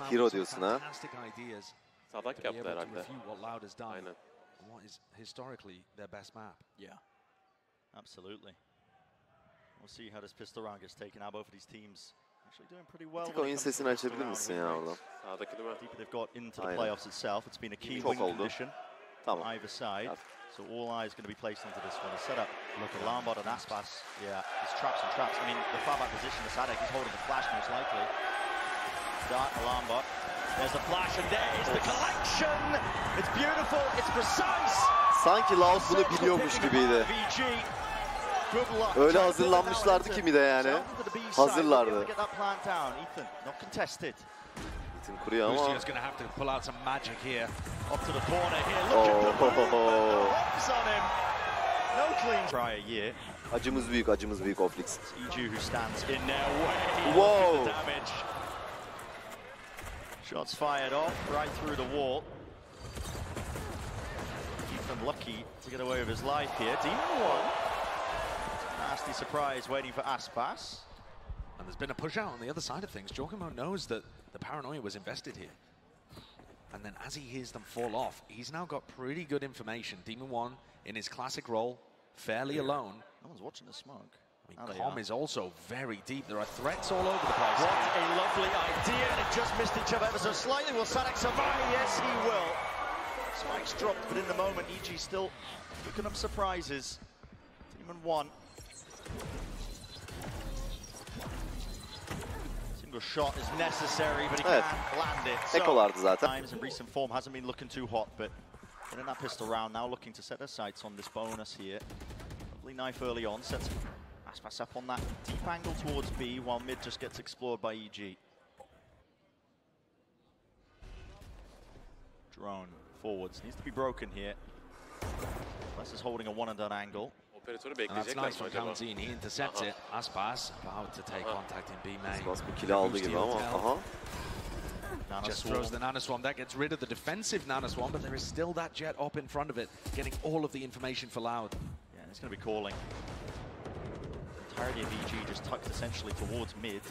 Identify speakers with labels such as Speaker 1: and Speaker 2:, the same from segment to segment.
Speaker 1: Hero diyorsun ha?
Speaker 2: Sadak yaptı herhalde.
Speaker 3: Aynen. What is historically their best map?
Speaker 4: Yeah, absolutely. We'll see how this pistol round gets taken out. Both of these teams actually doing pretty well.
Speaker 1: Oyun sesini açabilir misin ya oradan?
Speaker 2: Sağdaki değil mi?
Speaker 4: Deeper they've got into the playoffs itself. It's been a key win condition
Speaker 1: Tamam.
Speaker 4: on either side. So all eyes going to be placed into this one. The setup. Look at Lambot and Aspas. Yeah, it's traps and traps. I mean, the far back position, the Sadek, he's holding the flash most likely. Dart and Lambot. There's the flash and there's the collection. It's beautiful. It's precise.
Speaker 1: Sanki Laos bunu biliyormuş gibiydi. Öyle hazırlanmışlardı kimi de yani. Hazırlardı. Ethan kuruyor ama. Acımız büyük Oflix. Wow.
Speaker 4: Shots fired off right through the wall. Ethan lucky to get away with his life here. Demon one. Nasty surprise waiting for Aspas.
Speaker 3: And there's been a push out on the other side of things. Giacomo knows that the paranoia was invested here. And then as he hears them fall off, he's now got pretty good information. Demon One in his classic role, fairly alone.
Speaker 4: No one's watching the smoke.
Speaker 3: I mean, Com is also very deep. There are threats all over the place.
Speaker 4: What a lovely idea, and it just missed each other ever so slightly. Will Sadek survive? Yes, he will. Spikes dropped, but in the moment, EG still looking up surprises. Demon One. Single shot is necessary, but he can't land it.
Speaker 1: Ekolardı zaten.
Speaker 4: Times in recent form hasn't been looking too hot, but in that pistol round, now looking to set their sights on this bonus here. Lovely knife early on, sets Aspas up on that deep angle towards B, while mid just gets explored by EG. Drone forwards, needs to be broken here. Less is holding a one and done angle.
Speaker 3: And that's nice from Kamzin, he intercepts it. Aspas about to take contact in B main.
Speaker 1: Aspas bu kili aldı gibi ama.
Speaker 3: Just throws the Nanoswarm. That gets rid of the defensive Nanoswarm, but there is still that jet up in front of it, getting all of the information for Loud.
Speaker 4: Yeah, he's going to be calling. The entirety of EG just tucked essentially towards mid.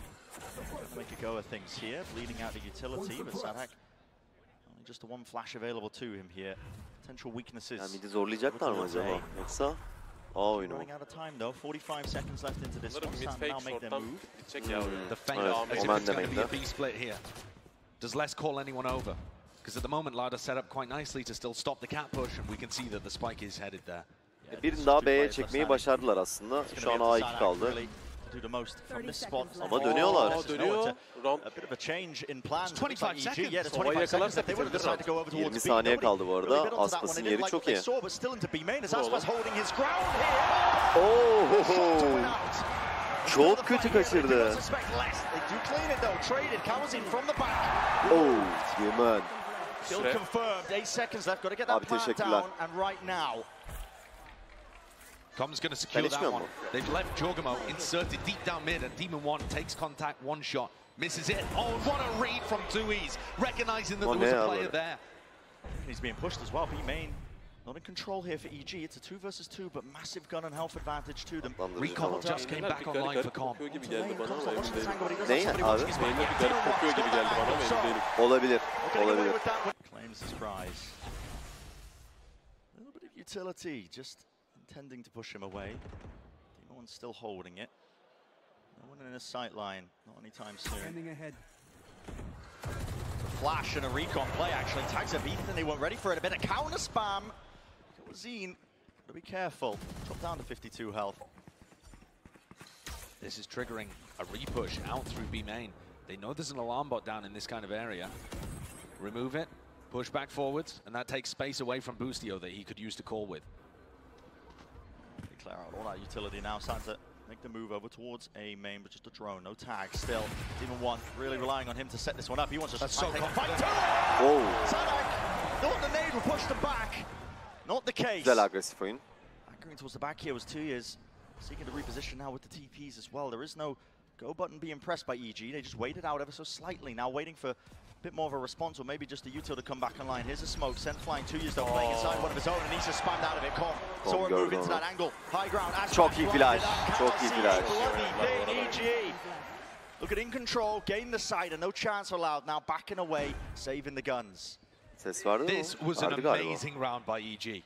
Speaker 4: Trying to make a go of things here, bleeding out the utility, but Sadek only just the one flash available to him here. Potential weaknesses.
Speaker 1: Yani midi zorlayacaklar mı acaba? Yoksa
Speaker 4: running out of time though. 45 seconds left into this one. Now make their move.
Speaker 3: The feint is going to be a B split here. Does less call anyone over? Because at the moment, Lada set up quite nicely to still stop the cat push, and we can see that the spike is headed there.
Speaker 1: Birini daha B'ye çekmeyi başardılar aslında. Şu an A2 kaldı. Ama dönüyorlar.
Speaker 4: A bit of a change in plans.
Speaker 3: 25 seconds.
Speaker 4: Yeah, 25 seconds. They would have decided to go over towards
Speaker 1: 20 saniye kaldı bu arada. Aspas'ın yeri çok iyi.
Speaker 4: But still into B main as Aspas holding his ground here.
Speaker 1: Oh! Çok kötü kaçırdı. Oh, Yemen.
Speaker 4: Still confirmed. 8 seconds left. Got to get that plant down, and right now.
Speaker 3: Com's going to secure that one. They've left Giacomo inserted deep down mid, and Demon One takes contact, one shot, misses it. Oh, what a read from 2Es, recognizing that there was a player there.
Speaker 4: He's being pushed as well. B main not in control here for EG. It's a 2 versus 2, but massive gun and health advantage to them.
Speaker 3: Recon just came back online for Com.
Speaker 1: Olabilir.
Speaker 4: Claims his prize. A little bit of utility, just intending to push him away. No one's still holding it. No one in his sight line, not anytime soon. A flash and a recon play actually tags up Ethan. They weren't ready for it. A bit of counter spam. Zine, gotta be careful. Drop down to 52 health.
Speaker 3: This is triggering a repush out through B main. They know there's an alarm bot down in this kind of area. Remove it, push back forwards, and that takes space away from Boostio that he could use to call with.
Speaker 4: Clear out all that utility now. Starting to make the move over towards A main, but just a drone, no tag still. Demon One really relying on him to set this one up. He wants to take a fight. Sadek thought the nade would push them back. Not the case.
Speaker 1: Güzel agresif oyun.
Speaker 4: Anchoring towards the back here was 2Es. Seeking to reposition now with the TPs as well. There is no go button being pressed by EG. They just waited out ever so slightly. Now waiting for a bit more of a response, or maybe just a util to come back online. Here's a smoke. Sent flying 2Es though, playing inside one of his own, and he's just spammed out of it. Com saw him move into that angle. High ground.
Speaker 1: Çok iyi flash. Çok iyi flash.
Speaker 4: Bloody thing, EG. Look at in control, gain the side, and no chance allowed. Now backing away, saving the guns.
Speaker 1: Ses vardı mı?
Speaker 3: This was an
Speaker 1: Vardı galiba.
Speaker 3: amazing round by EG.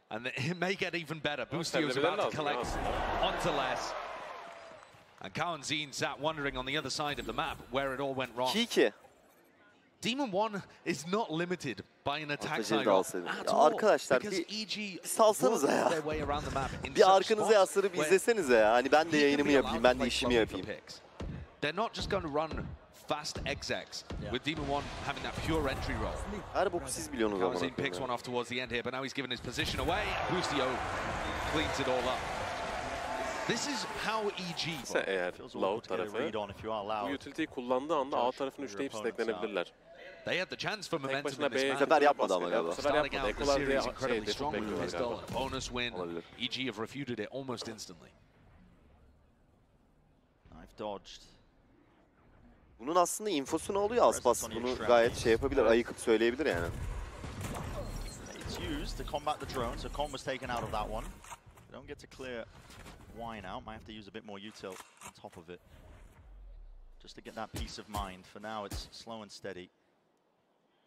Speaker 3: And it may get even better. Boostio's about to collect onto less. And Kawanzin sat wondering on the other side of the map where it all went wrong.
Speaker 1: 2-2.
Speaker 3: Demon One is not limited by an attack
Speaker 1: Atacı
Speaker 3: side
Speaker 1: da
Speaker 3: at
Speaker 1: alsaydım. Ya
Speaker 3: all.
Speaker 1: arkadaşlar
Speaker 3: Because
Speaker 1: bir
Speaker 3: EG
Speaker 1: salsanıza ya.
Speaker 3: their way around the map in
Speaker 1: Bir
Speaker 3: such
Speaker 1: arkanıza
Speaker 3: spots
Speaker 1: yaslanıp
Speaker 3: where
Speaker 1: izlesenize ya. Hani ben de
Speaker 3: he can
Speaker 1: yayınımı
Speaker 3: be
Speaker 1: yapayım,
Speaker 3: allowed
Speaker 1: ben
Speaker 3: to
Speaker 1: de
Speaker 3: play
Speaker 1: işimi
Speaker 3: slowly for
Speaker 1: yapayım.
Speaker 3: picks. They're not just going to run fast execs with Demon One having that pure entry roll.
Speaker 1: Her boku siz biliyorsunuz ama.
Speaker 3: Kawanzin picks one off towards the end here, but now he's given his position away. Boostio cleans it all up. This is how EG...
Speaker 2: ise eğer low tarafı bu utility'yi kullandığı anda A tarafını üçleyip stacklenebilirler.
Speaker 3: They had the chance for momentum
Speaker 2: başına
Speaker 3: in this
Speaker 2: B'ye
Speaker 3: match.
Speaker 1: Bu sefer yapmadı ama
Speaker 2: Bu
Speaker 1: galiba.
Speaker 2: sefer
Speaker 3: Starting
Speaker 2: yapmadı.
Speaker 3: out the
Speaker 2: Ekolar
Speaker 3: series
Speaker 2: diye
Speaker 3: incredibly
Speaker 2: default
Speaker 3: strong with a
Speaker 2: bekliyorlar
Speaker 3: pistol,
Speaker 2: galiba.
Speaker 3: a bonus win.
Speaker 1: Olabilir.
Speaker 3: EG have refuted it almost instantly.
Speaker 4: I've dodged.
Speaker 1: Bunun aslında infosu ne oluyor Aspas? Bunu gayet şey yapabilir, ayıkıp söyleyebilir yani.
Speaker 4: It's used to combat the drone, so Con was taken out of that one. We don't get to clear wine out. Might have to use a bit more util on top of it. Just to get that peace of mind. For now, it's slow and steady.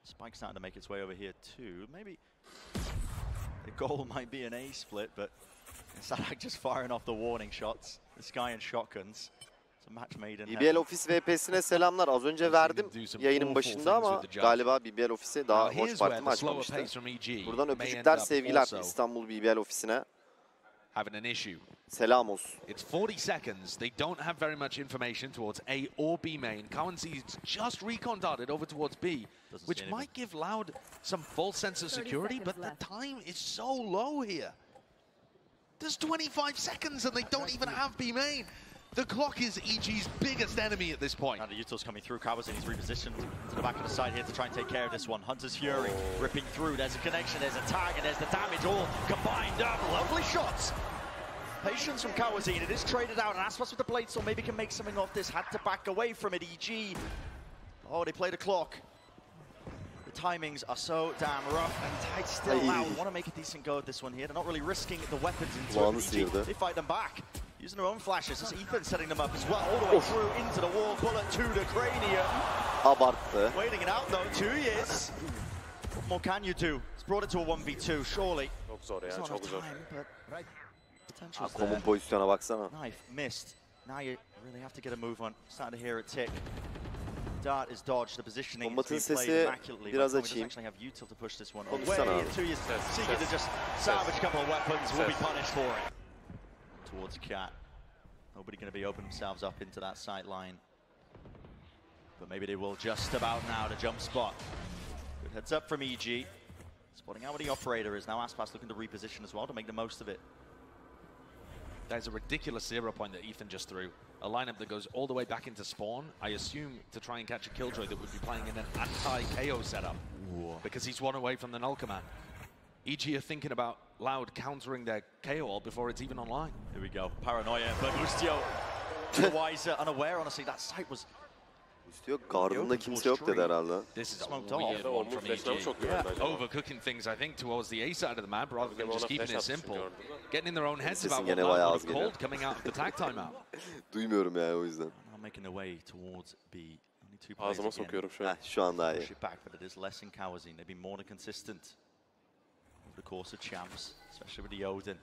Speaker 4: Spike's starting to make its way over here too. Maybe the goal might be an A split, but Sadak just firing off the warning shots. This guy in shotguns. It's a match made in
Speaker 1: BBL
Speaker 4: heaven.
Speaker 1: Ofis VP'sine selamlar. Az önce verdim yayının başında ama galiba BBL Ofis'e daha
Speaker 3: Now,
Speaker 1: hoş
Speaker 3: here's where
Speaker 1: partimi
Speaker 3: the slower
Speaker 1: açmamıştı.
Speaker 3: pace from EG
Speaker 1: Buradan
Speaker 3: may
Speaker 1: öpücükler,
Speaker 3: end up
Speaker 1: sevgiler
Speaker 3: also
Speaker 1: İstanbul BBL Ofis'ine.
Speaker 3: having an issue.
Speaker 1: Selam olsun.
Speaker 3: It's 40 seconds. They don't have very much information towards A or B main. Kawanzin's just recon darted over towards B, which might give Loud some false sense of security, but the time is so low here. There's 25 seconds and they don't even have B main. The clock is EG's biggest enemy at this point.
Speaker 4: Now the util's coming through. Kawasin is repositioned to the back of the side here to try and take care of this one. Hunter's Fury ripping through. There's a connection, there's a tag, and there's the damage all combined up. Lovely shots. Patience from Kawasin. It is traded out, and Aspas with the blade, so maybe can make something off this. Had to back away from it. EG. Oh, they played a clock. The timings are so damn rough and tight still. Loud want to make a decent go at this one here. They're not really risking the weapons into it. EG, they fight them back. Using their own flashes. It's Ethan setting them up as well. All the way through into the wall. Bullet to the cranium.
Speaker 1: Abarttı.
Speaker 4: Waiting it out though. 2 years. What more can you do? It's brought it to a 1v2, surely.
Speaker 2: Çok zor ya,
Speaker 4: It's not
Speaker 2: çok
Speaker 4: enough
Speaker 2: zor.
Speaker 4: time, but potential's
Speaker 1: Komun
Speaker 4: there.
Speaker 1: pozisyona baksana.
Speaker 4: Knife missed. Now you really have to get a move on. Starting to hear it tick. Dart is dodged. The positioning is being played immaculately.
Speaker 1: Biraz
Speaker 4: But doesn't
Speaker 1: açayım.
Speaker 4: actually have util to push this one
Speaker 1: Konuşsana
Speaker 4: away.
Speaker 1: abi.
Speaker 4: 2 years seeking to just salvage a couple of weapons. Will be punished for it. Towards Cat. Nobody going to be opening themselves up into that sight line. But maybe they will just about now to jump spot. Good heads up from EG. Spotting out what the operator is. Now Aspas looking to reposition as well to make the most of it.
Speaker 3: There's a ridiculous 0 point that Ethan just threw. A lineup that goes all the way back into spawn, I assume to try and catch a Killjoy that would be playing in an anti-KO setup. Because he's one away from the null command. EG are thinking about Loud countering their KO ult before it's even online.
Speaker 4: Here we go. Paranoia, but Boostio wiser, unaware. Honestly, that sight was
Speaker 1: Üstü gardında kimse yok dedi herhalde.
Speaker 3: This is a
Speaker 4: Smoked
Speaker 3: weird
Speaker 4: off.
Speaker 3: one from
Speaker 2: Flash'ları çok
Speaker 3: EG.
Speaker 2: güvenli acaba.
Speaker 3: Overcooking things, I think, towards the A side of the map rather than
Speaker 2: Ona
Speaker 3: just keeping
Speaker 2: flash
Speaker 3: it
Speaker 2: atmışsın
Speaker 3: simple.
Speaker 2: gördüm de.
Speaker 3: Getting in their own heads
Speaker 1: Sesin
Speaker 3: about what
Speaker 1: gene
Speaker 3: Loud
Speaker 1: bayağı
Speaker 3: would
Speaker 1: az
Speaker 3: have
Speaker 1: geliyor.
Speaker 3: called coming out of the tag timeout.
Speaker 1: Duymuyorum ya o yüzden.
Speaker 4: now making their way towards B. Only 2 players
Speaker 2: Ağzıma
Speaker 4: again.
Speaker 2: sokuyorum şu an.
Speaker 1: Heh, şu an daha iyi.
Speaker 4: Push it back, but it is less in Kawazin. They've been more than consistent over the course of champs, especially with the Odin.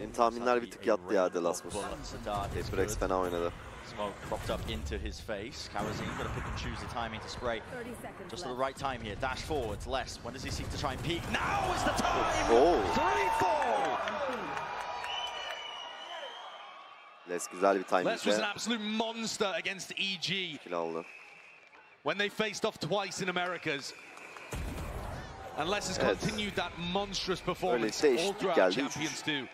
Speaker 1: Benim tahminler bir tık yattı ya Delasmus. Apex fena oynadı.
Speaker 4: Smoke propped up into his face. Kawazin got to pick and choose the timing to spray. Just at the right time here. Dash forwards. Less. When does he seek to try and peek? Now is the time!
Speaker 1: Oh.
Speaker 4: 3-4!
Speaker 1: Les güzel bir
Speaker 3: Les was an
Speaker 1: timingle
Speaker 3: absolute monster against EG
Speaker 1: kill aldı.
Speaker 3: when they faced off twice in Americas. And Les has
Speaker 1: Evet.
Speaker 3: continued that monstrous performance
Speaker 1: Öyleyse
Speaker 3: all
Speaker 1: eşitlik
Speaker 3: throughout
Speaker 1: geldi,
Speaker 3: Champions 2.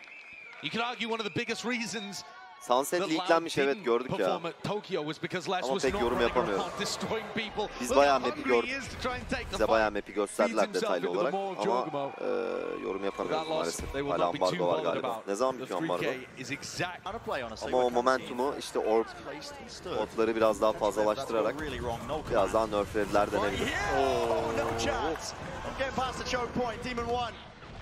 Speaker 3: You could argue one of the biggest reasons
Speaker 1: Sunset
Speaker 3: that
Speaker 1: leaklenmiş,
Speaker 3: Loud
Speaker 1: evet
Speaker 3: didn't
Speaker 1: gördük ya.
Speaker 3: perform at Tokyo was because Les
Speaker 1: Ama
Speaker 3: was
Speaker 1: pek
Speaker 3: not
Speaker 1: yorum
Speaker 3: running
Speaker 1: yapamıyorum.
Speaker 3: around destroying people.
Speaker 1: Biz
Speaker 3: Look
Speaker 1: bayağı
Speaker 3: how
Speaker 1: map'i
Speaker 3: hungry he
Speaker 1: gördük.
Speaker 3: is to try and take the
Speaker 1: Bize
Speaker 3: fight.
Speaker 1: bayağı map'i gösterdiler
Speaker 3: Feeds himself
Speaker 1: detaylı
Speaker 3: into the
Speaker 1: olarak
Speaker 3: more
Speaker 1: ama
Speaker 3: Jogomo.
Speaker 1: yorum
Speaker 3: That
Speaker 1: yapamıyoruz
Speaker 3: loss,
Speaker 1: maalesef.
Speaker 3: they will
Speaker 1: Hala
Speaker 3: not be too
Speaker 1: ambargo var
Speaker 3: bothered
Speaker 1: galiba.
Speaker 3: about.
Speaker 1: Ne zaman
Speaker 3: The
Speaker 1: bitiyor ambargo?
Speaker 3: 3K is exact.
Speaker 4: Out of play, honestly.
Speaker 1: Ama o
Speaker 4: when
Speaker 1: momentumu işte orb
Speaker 4: placed and stood.
Speaker 1: botları biraz daha fazlalaştırarak
Speaker 4: That's really wrong. No
Speaker 1: biraz daha nerflediler
Speaker 4: Right
Speaker 1: denebilir.
Speaker 4: here. Oh, no chance. I'm getting past the choke point. Demon 1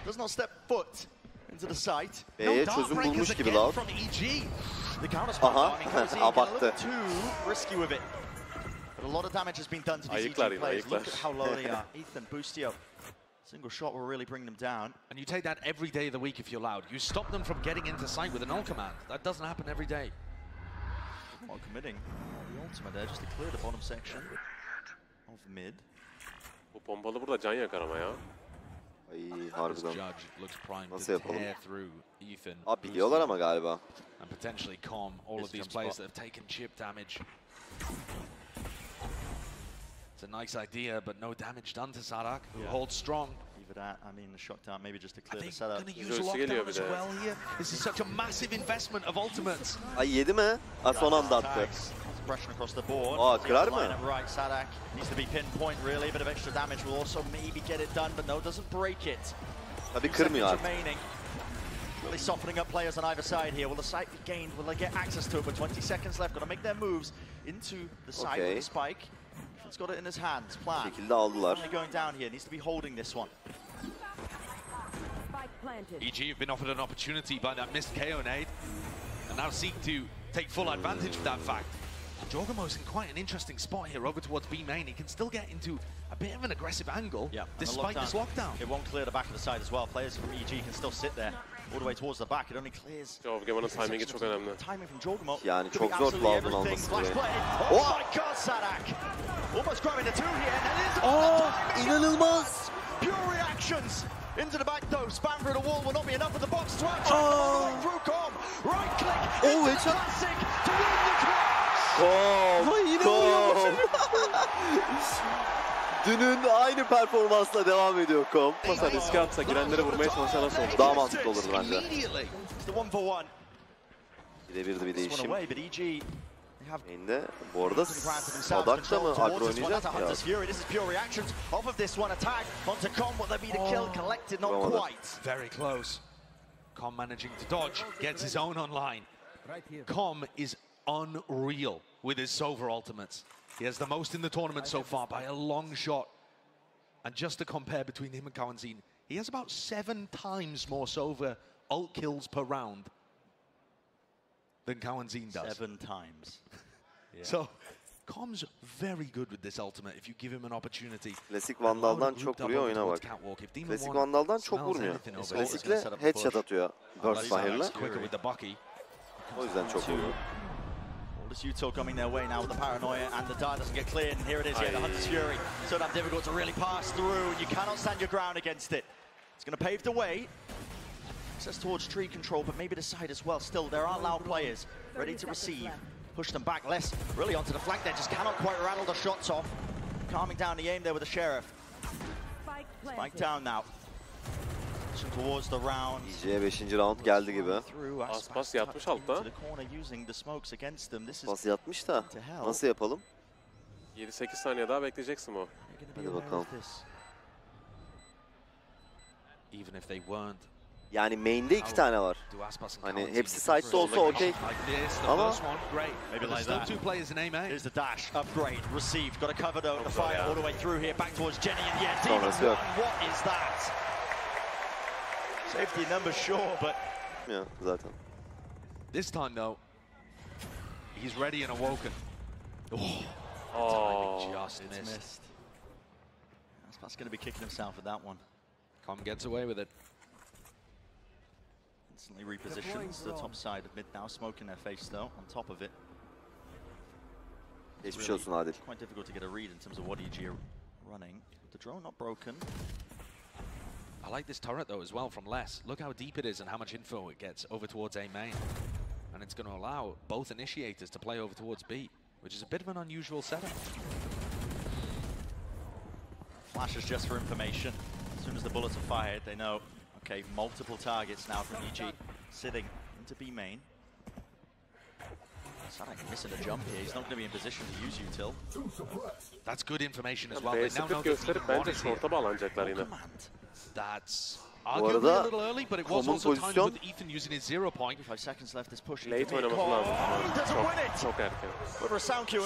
Speaker 4: does not step foot into the site.
Speaker 1: B'ye
Speaker 3: No
Speaker 1: çözüm
Speaker 3: Darkbreakers
Speaker 1: bulmuş gibi
Speaker 3: again
Speaker 1: Loud.
Speaker 3: from EG.
Speaker 4: The counter spot.
Speaker 1: Aha,
Speaker 4: I mean, Cozy getting a
Speaker 1: abarttı.
Speaker 4: little too risky with it. But a lot of damage has been done to these EG players. Look at how low they are. Ethan, Boostio. Single shot will really bring them down.
Speaker 3: And you take that every day of the week if you're allowed. You stop them from getting into sight with an ult command. That doesn't happen every day.
Speaker 4: Not committing the ultimate there just to clear the bottom section of mid.
Speaker 2: Bu pompalı burada can yakar ama ya.
Speaker 1: Ay harbiden.
Speaker 3: Judge looks primed
Speaker 1: Nasıl
Speaker 3: to
Speaker 1: yapalım?
Speaker 3: tear through Ethan.
Speaker 1: Abi biliyorlar ama galiba.
Speaker 3: And potentially Com, all of these players that have taken chip damage. It's a nice idea, but no damage done to Sarak, who holds strong.
Speaker 4: Leave it at, I mean, the shock down maybe just to clear
Speaker 3: Are they
Speaker 4: the setup.
Speaker 3: going to use lockdown as well here? This is such a massive investment of ultimates.
Speaker 1: Ay yedi mi? Ha, son anda attı.
Speaker 4: Pressure across the board.
Speaker 1: Aa kırar mı?
Speaker 4: Right, Sadak needs to be pinpoint really. A bit of extra damage will also maybe get it done, but no, doesn't break it.
Speaker 1: Tabii kırmıyor artık.
Speaker 4: Remaining. Really softening up players on either side here. Will the site be gained? Will they get access to it? With 20 seconds left, got to make their moves into the site with the spike. He's got it in his hands. Plan.
Speaker 1: Bu şekilde aldılar.
Speaker 4: Finally going down here. Needs to be holding this one.
Speaker 3: EG have been offered an opportunity by that missed KO nade, and now seek to take full advantage of that fact. Jorgamo's in quite an interesting spot here over towards B main. He can still get into a bit of an aggressive angle despite this lockdown.
Speaker 4: It won't clear the back of the side as well. Players from EG can still sit there all the way towards the back. It only clears.
Speaker 2: Jorgamo'nun timingi çok önemli.
Speaker 4: Timing from Jorgamo.
Speaker 1: Yani çok zor Cloud'un alması burayı.
Speaker 4: Oh my god, Sadak! Almost grabbing the two here.
Speaker 1: İnanılmaz!
Speaker 4: Pure reactions! Into the back though, spam through the wall will not be enough for the box to action. Through Com, right click, into the classic to win the clash!
Speaker 1: Com! Dünün aynı performansla devam ediyor Com.
Speaker 2: Masa riske atsa girenleri vurmaya çalışsa nasıl olur?
Speaker 1: Daha mantıklı olurdu bence.
Speaker 4: It's the 1-for-1.
Speaker 1: Birebir de bir
Speaker 4: This one
Speaker 1: değişim.
Speaker 4: away, but EG
Speaker 1: Main'de bu arada Sadak da mı agro oynayacak ya?
Speaker 4: This is pure reactions off of this one attack onto Com. Will there be the kill collected? Not quite.
Speaker 3: Very close. Com managing to dodge, gets his own online. Com is unreal with his Sova ultimates. He has the most in the tournament so far by a long shot. And just to compare between him and Kawanzin, he has about 7 times more Sova ult kills per round than Kawanzin does.
Speaker 4: 7 times.
Speaker 3: So, Com's very good with this ultimate if you give him an opportunity.
Speaker 1: Klasik Vandal'dan çok vuruyor, oyuna bak. Klasik Vandal'dan çok vurmuyor. Klasikle headshot atıyor Burst Fire'la. O yüzden çok vuruyor.
Speaker 4: This Util coming their way now with the paranoia, and the dart doesn't get cleared, and here it is, the Hunter's Fury. So damn difficult to really pass through, and you cannot stand your ground against it. It's going to pave the way. Access towards tree control, but maybe the side as well. Still, there are loud players ready to receive. Push them back less, really onto the flank there, just cannot quite rattle the shots off. Calming down the aim there with the Sheriff. Spike down now. Towards the round.
Speaker 1: EG'ye 5. round geldi gibi.
Speaker 2: Aspas yatmış altta.
Speaker 1: Aspas yatmış da nasıl yapalım?
Speaker 2: 7-8 saniye daha bekleyeceksin o.
Speaker 1: Hadi bakalım.
Speaker 3: Even if they weren't.
Speaker 1: Yani main'de 2 tane var. Hani hepsi side'da olsa okey. Ama
Speaker 3: still 2 players in A main.
Speaker 4: Here's the dash upgrade received. Got a cover though. The fire all the way through here back towards Jenny, and yeah,
Speaker 1: sonrası yok.
Speaker 4: What is that? Safety number sure, but
Speaker 1: ya zaten.
Speaker 3: This time though, he's ready and awoken. Just missed.
Speaker 4: Aspas going to be kicking himself with that one.
Speaker 3: Com gets away with it.
Speaker 4: Instantly repositions to the top side of mid now, smoke in their face though, on top of it.
Speaker 1: Geçmiş olsun Adil.
Speaker 4: Quite difficult to get a read in terms of what EG are running. The drone not broken.
Speaker 3: I like this turret though as well from Les. Look how deep it is and how much info it gets over towards A main. And it's going to allow both initiators to play over towards B, which is a bit of an unusual setup.
Speaker 4: Flashes just for information. As soon as the bullets are fired, they know, okay, multiple targets now from EG sitting into B main. Sadak missing a jump here. He's not going to be in position to use Util.
Speaker 3: That's good information as well. They now know
Speaker 2: gösterip bence short'a bağlanacaklar yine.
Speaker 3: That's
Speaker 1: Bu arada Com'un pozisyon
Speaker 4: 5 seconds left this push.
Speaker 2: Late oynaması lazım. Çok erken.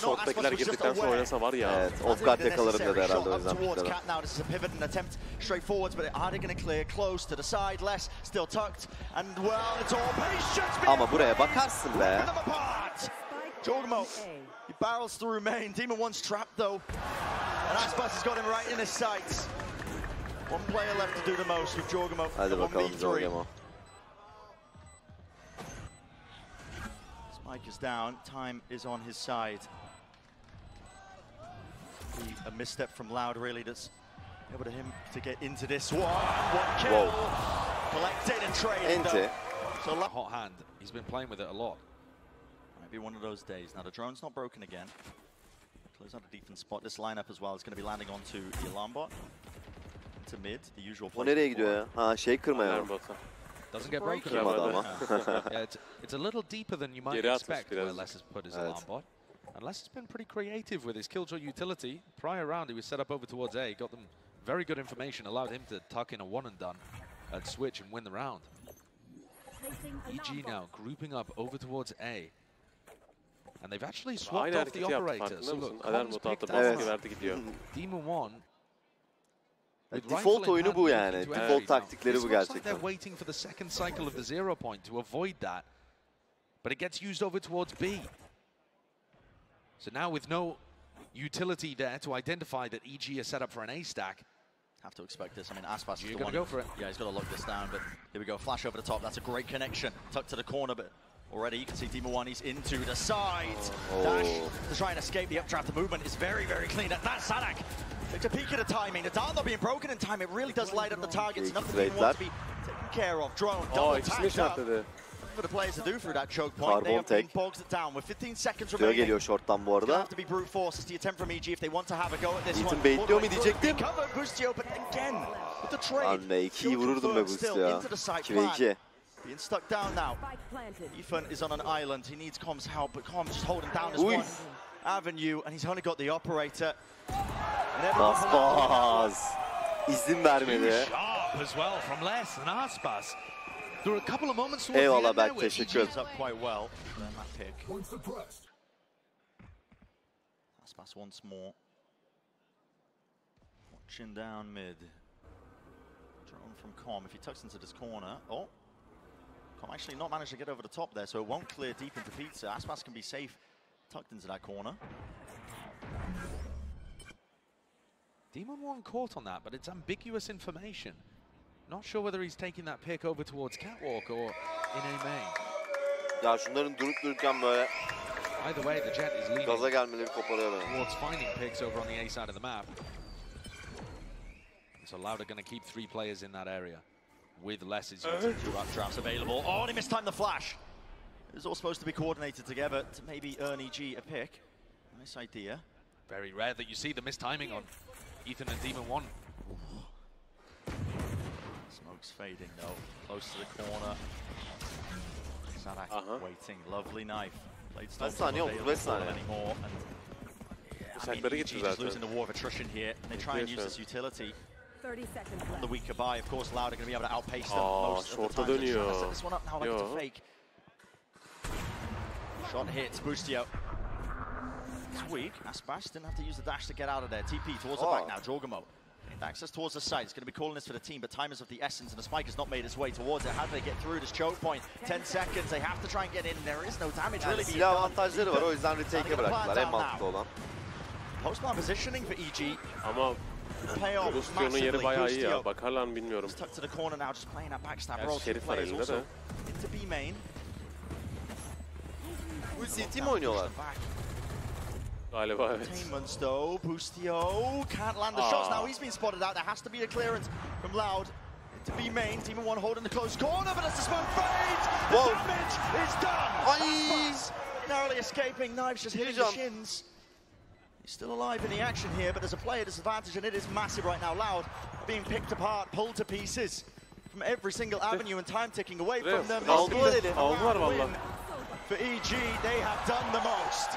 Speaker 2: Short'takiler girdikten sonra oynasa var ya.
Speaker 1: Evet, off-guard yakalarında da herhalde o yüzden pikledim. Ama buraya bakarsın be.
Speaker 4: Jorgmo, he barrels through main. Demon One's trapped though. And Aspas has got him right in his sights. One player left to do the most with Jorgmo.
Speaker 1: Hadi bakalım Jorgmo.
Speaker 4: Spike is down. Time is on his side. A misstep from Loud really that's able to him to get into this one. One kill.
Speaker 1: Whoa.
Speaker 4: Collected and traded.
Speaker 3: So hot hand. He's been playing with it a lot.
Speaker 4: Might be one of those days. Now the drone's not broken again. Close out a defense spot. This lineup as well is going to be landing onto the alarm bot. Into mid, the usual.
Speaker 1: O nereye gidiyor ya? Ha şey kırmaya.
Speaker 3: Doesn't get broken.
Speaker 1: Kırmadı ama.
Speaker 3: Yeah, it's a little deeper than you might expect where Les has put his alarm bot. And Les has been pretty creative with his killjoy utility. Prior round he was set up over towards A, got them very good information, allowed him to tuck in a one and done and switch and win the round. EG now grouping up over towards A. And they've actually swapped off the operator. So look, Com's picked up Demon One.
Speaker 1: Default oyunu bu yani. Default taktikleri bu gerçekten.
Speaker 3: They're waiting for the second cycle of the 0 point to avoid that. But it gets used over towards B. So now with no utility there to identify that EG is set up for an A stack.
Speaker 4: Have to expect this. I mean, Aspas is
Speaker 3: the one. Go for it.
Speaker 4: Yeah, he's got to lock this down, but here we go. Flash over the top. That's a great connection. Tucked to the corner, but already you can see Demon One, he's into the side. Dash to try and escape the updraft. The movement is very, very clean. That's Sadak. It's a peek at the timing. The dart not being broken in time. It really does light up the targets. Enough for Demon One to be taken care of. Drone, double tagged up. For the players to do through that choke point. They have been bogged it down with 15 seconds remaining.
Speaker 1: Geliyor short'tan bu arada.
Speaker 4: Have to be brute force. It's the attempt from EG if they want to have a go at this one.
Speaker 1: Ethan baitliyor mu diyecektim.
Speaker 4: Cover Boostio, but again with the trade.
Speaker 1: Lan be 2'yi vururdum be Boost ya. 2 ve 2.
Speaker 4: Being stuck down now. Ethan is on an island. He needs Com's help, but Com just holding down this one avenue, and he's only got the operator.
Speaker 1: Aspas izin vermedi.
Speaker 3: Sharp as well from Les and Aspas. There were a couple of moments towards
Speaker 1: Eyvallah
Speaker 3: the end there
Speaker 1: Berk, teşekkür ederim.
Speaker 4: Up quite well. That pick. Aspas once more. Watching down mid. Drone from Com. If he tucks into this corner. Oh. Com actually not managed to get over the top there, so it won't clear deep into pizza. Aspas can be safe tucked into that corner.
Speaker 3: Demon One caught on that, but it's ambiguous information. Not sure whether he's taking that pick over towards Catwalk or in A main.
Speaker 1: Ya şunların durup dururken böyle
Speaker 3: either way, the Jet is leaning
Speaker 1: gaza gelmeleri koparıyor beni.
Speaker 3: towards finding picks over on the A side of the map. And so Loud are going to keep 3 players in that area with Les's
Speaker 4: two updrafts available. Oh, they mistimed the flash. It was all supposed to be coordinated together to maybe earn EG a pick. Nice idea.
Speaker 3: Very rare that you see the mistiming on Ethan and Demon One.
Speaker 4: Smoke's fading though, close to the corner. Sadak waiting, lovely knife.
Speaker 1: Kaç saniye oldu? 5 saniye.
Speaker 4: Anymore. And, I mean, EG just losing the war of attrition here. And they try and use this utility.
Speaker 5: 30 seconds
Speaker 4: On the weaker buy, of course, Loud are going to be able to outpace them most of the
Speaker 2: short'a
Speaker 4: time.
Speaker 2: dönüyor.
Speaker 4: Set this one up now like it's a fake. Shot hits, Boostio. It's weak. Aspas didn't have to use the dash to get out of there. TP towards the back now, Jorgmo. Access towards the side. It's going to be calling this for the team, but time is of the essence, and the spike has not made its way towards it. How do they get through this choke point? 10 seconds. They have to try and get in. There is no damage really being
Speaker 1: done.
Speaker 4: Silah
Speaker 1: avantajları var. O yüzden retake'e bıraktılar. En mantıklı olan.
Speaker 4: Postman positioning for EG.
Speaker 2: Ama Boostio'nun yeri bayağı iyi ya. Bakarlar mı bilmiyorum.
Speaker 4: Tucked to the corner now, just playing that backstab roll.
Speaker 2: Şerif var elinde de.
Speaker 4: Into B main.
Speaker 1: Bu CT mi oynuyorlar?
Speaker 2: Galiba evet.
Speaker 4: Entertainments though, Boostio can't land the shots now. He's been spotted out. There has to be a clearance from Loud into B main. Demon One holding the close corner, but as the smoke fades, the damage is done. Narrowly escaping, knives just hitting the shins. He's still alive in the action here, but there's a player disadvantage, and it is massive right now. Loud being picked apart, pulled to pieces from every single avenue, and time ticking away from them.
Speaker 2: Aldılar valla.
Speaker 4: For EG, they have done the most.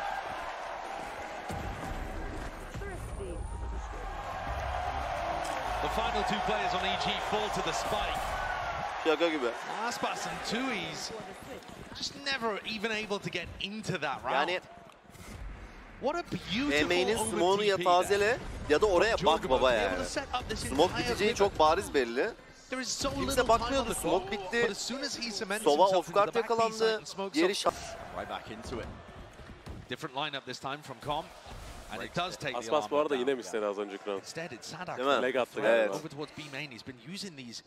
Speaker 3: The final 2 players on EG fall to the spike.
Speaker 1: Şaka gibi.
Speaker 3: Aspas and Tui's just never even able to get into that round.
Speaker 1: Yani
Speaker 3: what a beautiful
Speaker 1: emeğinin smoke'unu ya tazele ya da oraya bak baba yani. Smoke biteceği çok bariz belli. Kimse bakmıyordu. Smoke bitti. Sova off-guard yakalandı. Diğeri shot.
Speaker 3: Different lineup this time from Com. And it does take the
Speaker 2: Aspas bu arada yine mi istedi az önceki round?
Speaker 3: Instead it's Sadak.
Speaker 1: Değil mi?
Speaker 2: Leg attı
Speaker 1: Evet.
Speaker 3: Over towards B main. He's been using these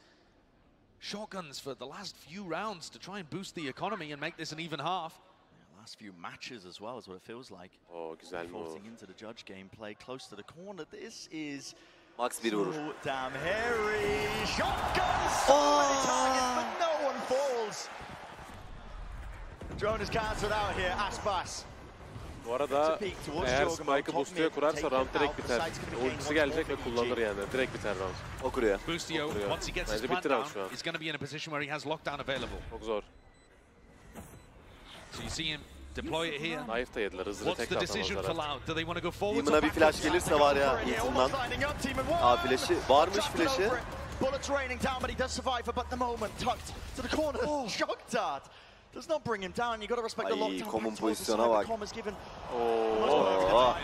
Speaker 3: shotguns for the last few rounds to try and boost the economy and make this an even half.
Speaker 4: Last few matches as well is what it feels like.
Speaker 2: Oo güzel mi o?
Speaker 4: Forcing into the judge gameplay, close to the corner. This is
Speaker 1: Max 1 vurur.
Speaker 4: so damn hairy. Shotguns! So many targets, but no one falls. Drone is cancelled out here, Aspas.
Speaker 2: Bu arada eğer Spike'ı boost'uya kurarsa round direkt biter. Ultisi gelecek ve kullanır yani. Direkt biter round.
Speaker 1: O kuruyor.
Speaker 3: Boostio, once he gets his plant down, is going to be in a position where he has lockdown available.
Speaker 2: Çok zor.
Speaker 3: So you see him deploy it here.
Speaker 2: Knife da yediler. Hızlı
Speaker 3: What's
Speaker 2: tek
Speaker 3: the decision for Loud? Do they want to go forward?
Speaker 1: Team'ına bir flash gelirse var ya Ethan'dan. Flash'i varmış flash'i.
Speaker 4: Bullets raining down, but he does survive for but the moment. Tucked to the corner. Shock dart. Does not bring him down. You got to respect the lockdown.
Speaker 1: Kom'un pozisyona bak.
Speaker 4: Com has given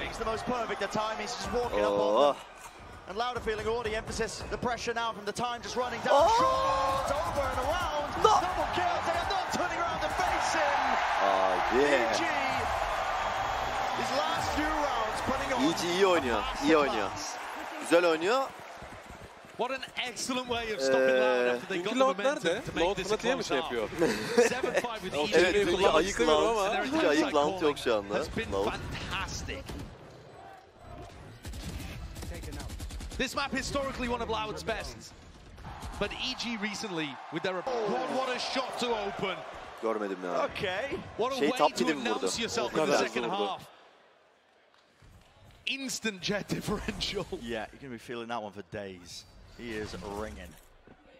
Speaker 4: it's the most perfect the time. He's just walking up on them. And Loud are feeling all the emphasis, the pressure now from the time just running down. Short, over and around. Double kill. They are not turning around to face him. EG. His last few rounds putting on.
Speaker 1: EG iyi oynuyor. İyi oynuyor. Güzel oynuyor.
Speaker 3: What an excellent way of stopping Loud after they got the momentum to make this a close half. 7-5 with EG.
Speaker 1: Evet, iyi ayık Loud. Hiç ayık Loud yok şu anda.
Speaker 3: Has been fantastic. This map historically one of Loud's best. But EG recently with their what a shot to open.
Speaker 1: Görmedim ya.
Speaker 4: Okay.
Speaker 3: What a way to announce yourself in the second half. Instant jet differential.
Speaker 4: Yeah, you're going to be feeling that one for days. He is ringing.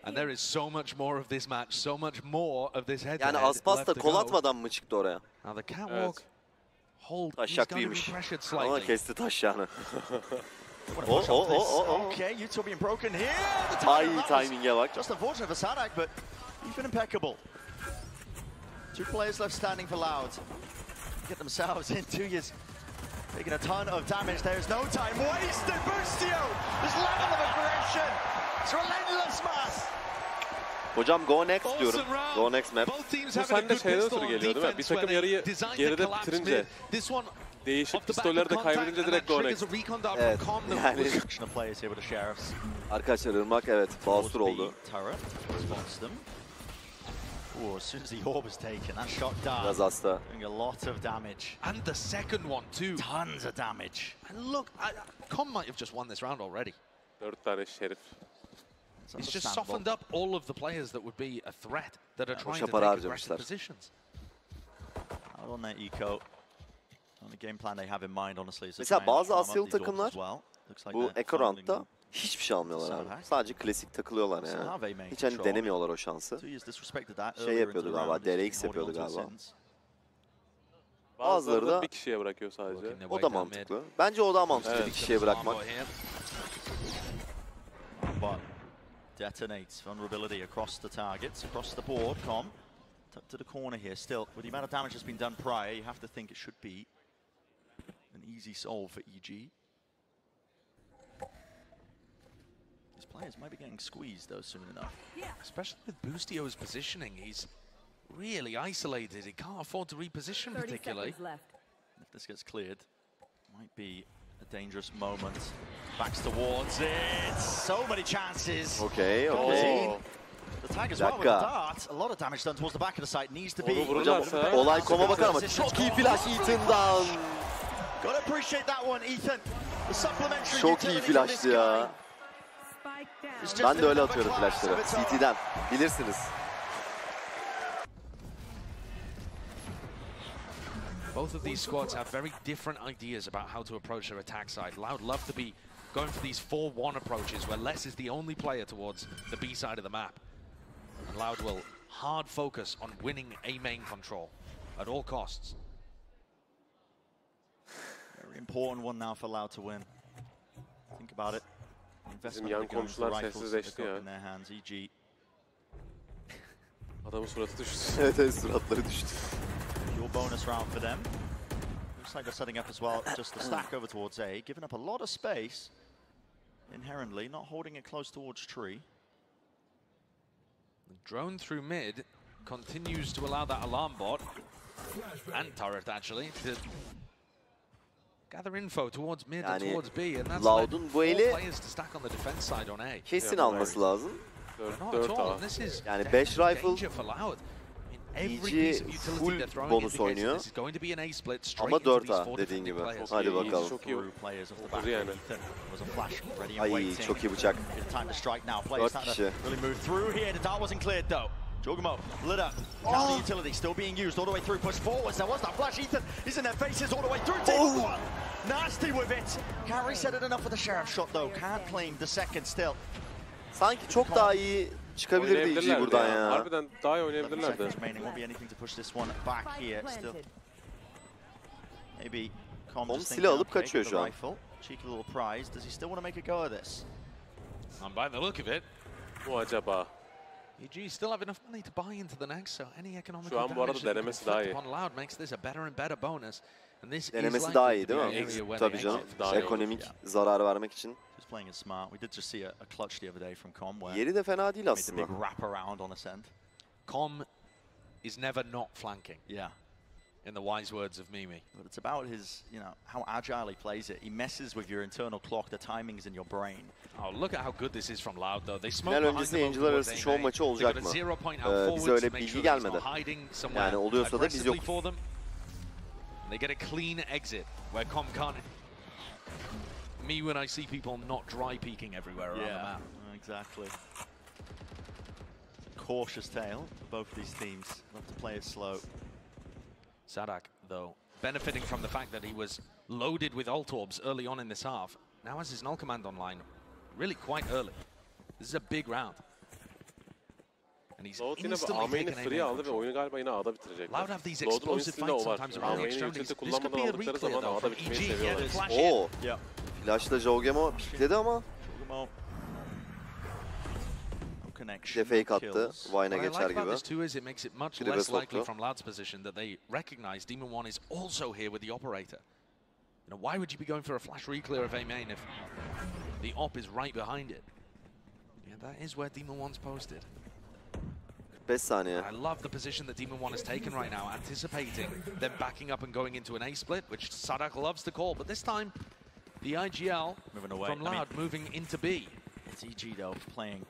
Speaker 3: And there is so much more of this match, so much more of this head-to-head.
Speaker 1: Yani Aspas da kol atmadan mı çıktı oraya?
Speaker 3: Now the catwalk hold.
Speaker 1: Taşaklıymış.
Speaker 3: Slightly.
Speaker 1: Ama kesti taşağını.
Speaker 4: Okay, Utah being broken here.
Speaker 1: Ay timing'e bak.
Speaker 4: Just unfortunate for Sadak, but he's been impeccable. 2 players left standing for Loud. Get themselves in 2 years. Taking a ton of damage. There's no time wasted. Boostio! This level of aggression. It's relentless, mass.
Speaker 1: Hocam go next diyorum. Go next map.
Speaker 2: Bu sende şeyden ötürü geliyor değil mi? Bir takım yarıyı geride bitirince, değişik pistolleri de kaybedince direkt go next.
Speaker 1: Evet. Yani. Arkadaşlar Irmak evet. Bastur oldu.
Speaker 4: Oh, as soon as the orb was taken, that shot down.
Speaker 1: Biraz hasta.
Speaker 4: Doing a lot of damage.
Speaker 3: And the second one too.
Speaker 4: Tons of damage.
Speaker 3: And look, Com might have just won this round already.
Speaker 2: 4 tane şerif.
Speaker 3: It's just softened up all of the players that would be a threat that are trying to take aggressive positions.
Speaker 4: Out on their eco. On the game plan they have in mind, honestly.
Speaker 1: Mesela bazı Asyalı takımlar bu Eco Round'da hiçbir şey almıyorlar abi. Sadece klasik takılıyorlar yani. Hiç hani denemiyorlar o şansı. Şey yapıyordu galiba, DRX yapıyordu galiba. Bazıları da
Speaker 2: bir kişiye bırakıyor sadece.
Speaker 1: O da mantıklı. Bence o da mantıklı, evet. Bir kişiye bırakmak.
Speaker 4: Detonates vulnerability across the targets, across the board. Com tucked to the corner here. Still, with the amount of damage that's been done prior, you have to think it should be an easy solve for EG. These players might be getting squeezed though soon enough.
Speaker 3: Yeah. Especially with Boostio's positioning, he's really isolated. He can't afford to reposition particularly.
Speaker 4: If this gets cleared, might be a dangerous moment. Backs towards it. So many chances.
Speaker 1: Okay.
Speaker 4: The tag as well with the dart. A lot of damage done towards the back of the site. Needs to be.
Speaker 1: Olay Com'a bakar ama çok iyi flash Ethan'dan.
Speaker 4: Gotta appreciate that one, Ethan. The supplementary.
Speaker 1: Çok iyi flash'tı ya. Ben de öyle atıyorum flash'ları. CT'den. Bilirsiniz.
Speaker 3: Both of these squads have very different ideas about how to approach their attack side. Loud love to be going for these 4-1 approaches where Les is the only player towards the B side of the map. And Loud will hard focus on winning A main control at all costs.
Speaker 4: Very important one now for Loud to win. Think about it.
Speaker 2: Bizim yan komşular sessizleşti ya.
Speaker 4: In their hands, EG.
Speaker 2: Adamın suratı düştü.
Speaker 1: Evet, suratları düştü.
Speaker 4: Your bonus round for them. Looks like they're setting up as well, just to stack over towards A, giving up a lot of space. Inherently, not holding it close towards tree.
Speaker 3: The drone through mid continues to allow that alarm bot and turret actually to gather info towards mid and towards B, and that's
Speaker 1: Loud'un bu eli
Speaker 3: players to stack on the defense side on A.
Speaker 1: kesin alması lazım.
Speaker 3: Not at all. This is
Speaker 1: Yani 5 rifle
Speaker 3: for Loud.
Speaker 1: EG full bonus oynuyor. Ama 4A dediğin gibi. Hadi bakalım.
Speaker 2: Çok iyi. Yani.
Speaker 1: Ay çok iyi bıçak. 4 kişi.
Speaker 4: Jogamo lit up. Counter utility still being used all the way through. Push forwards. There was that flash. Ethan is in their faces all the way through. Take one. Nasty with it. Carry said it enough for the sheriff shot though. Can't claim the second still.
Speaker 1: Sanki çok daha iyi çıkabilirdi EG buradan ya.
Speaker 2: Harbiden daha iyi oynayabilirlerdi.
Speaker 4: Won't be anything to push this one back here still. Maybe
Speaker 1: Tom silah alıp kaçıyor şu an.
Speaker 4: Cheeky little prize. Does he still want to make a go at this?
Speaker 3: And by the look of it,
Speaker 2: Bu acaba?
Speaker 3: EG still have enough money to buy into the next, so any economic
Speaker 2: Şu an bu arada denemesi daha iyi.
Speaker 3: Loud makes this a better and better bonus. And this
Speaker 1: Denemesi daha iyi değil mi? Tabii canım. Ekonomik zarar vermek için.
Speaker 4: He's playing it smart. We did just see a clutch the other day from Com where
Speaker 1: Yeri de fena değil
Speaker 4: made the
Speaker 1: aslında.
Speaker 4: big wrap around on a send.
Speaker 3: Com is never not flanking.
Speaker 4: Yeah.
Speaker 3: In the wise words of Mimi.
Speaker 4: But it's about his, how agile he plays it. He messes with your internal clock, the timings in your brain.
Speaker 3: Oh, look at how good this is from Loud though. They smoke
Speaker 1: Final öncesi Angel'lar arası show maçı olacak mı? Bize öyle bilgi gelmedi. Yani oluyorsa da biz yokuz.
Speaker 3: They get a clean exit where Com can't. Me when I see people not dry peeking everywhere around the map.
Speaker 4: Exactly. Cautious tale. Both of these teams love to play it slow.
Speaker 3: Sadak, though, benefiting from the fact that he was loaded with ult orbs early on in this half, now has his null command online really quite early. This is a big round. And he's instantly taken
Speaker 2: Feri aldı ve oyunu galiba yine A'da bitirecek.
Speaker 3: Loud have these explosive fights sometimes around the extremities. This could be a reclear though from EG.
Speaker 1: Oo. Flash'la Jogamo pikledi ama. Bir de fake attı. Vine'a geçer gibi.
Speaker 3: It makes it much less likely from Loud's position that they recognize Demon One is also here with the operator. Why would you be going for a flash reclear of A main if the op is right behind it? Yeah, that is where Demon One's posted.
Speaker 1: 45 saniye.
Speaker 3: I love the position that Demon One has taken right now, anticipating them backing up and going into an A split, which Sadak loves to call. But this time, the IGL from Loud moving into B.
Speaker 4: It's EG though, playing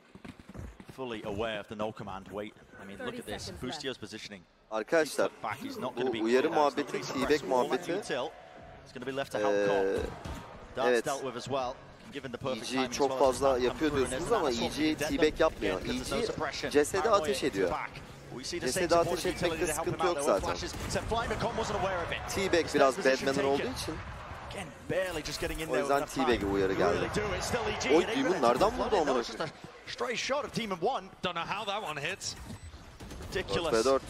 Speaker 4: fully aware of the no command wait. I mean, look at this. Boostio's positioning.
Speaker 1: Arkadaşlar, bu uyarı muhabbeti, feedback muhabbeti. Evet. EG çok fazla yapıyor diyorsunuz ama EG T-back yapmıyor. EG cesede ateş ediyor. Cesede ateş etmekte sıkıntı yok zaten. T-back biraz Badman'ın olduğu için. O yüzden T-back'e uyarı geldi. Oy, Demon nereden vurdu amına koyayım?
Speaker 4: Straight shot of Demon One.
Speaker 3: Don't know how that one hits.
Speaker 4: Ridiculous.
Speaker 1: 4v4.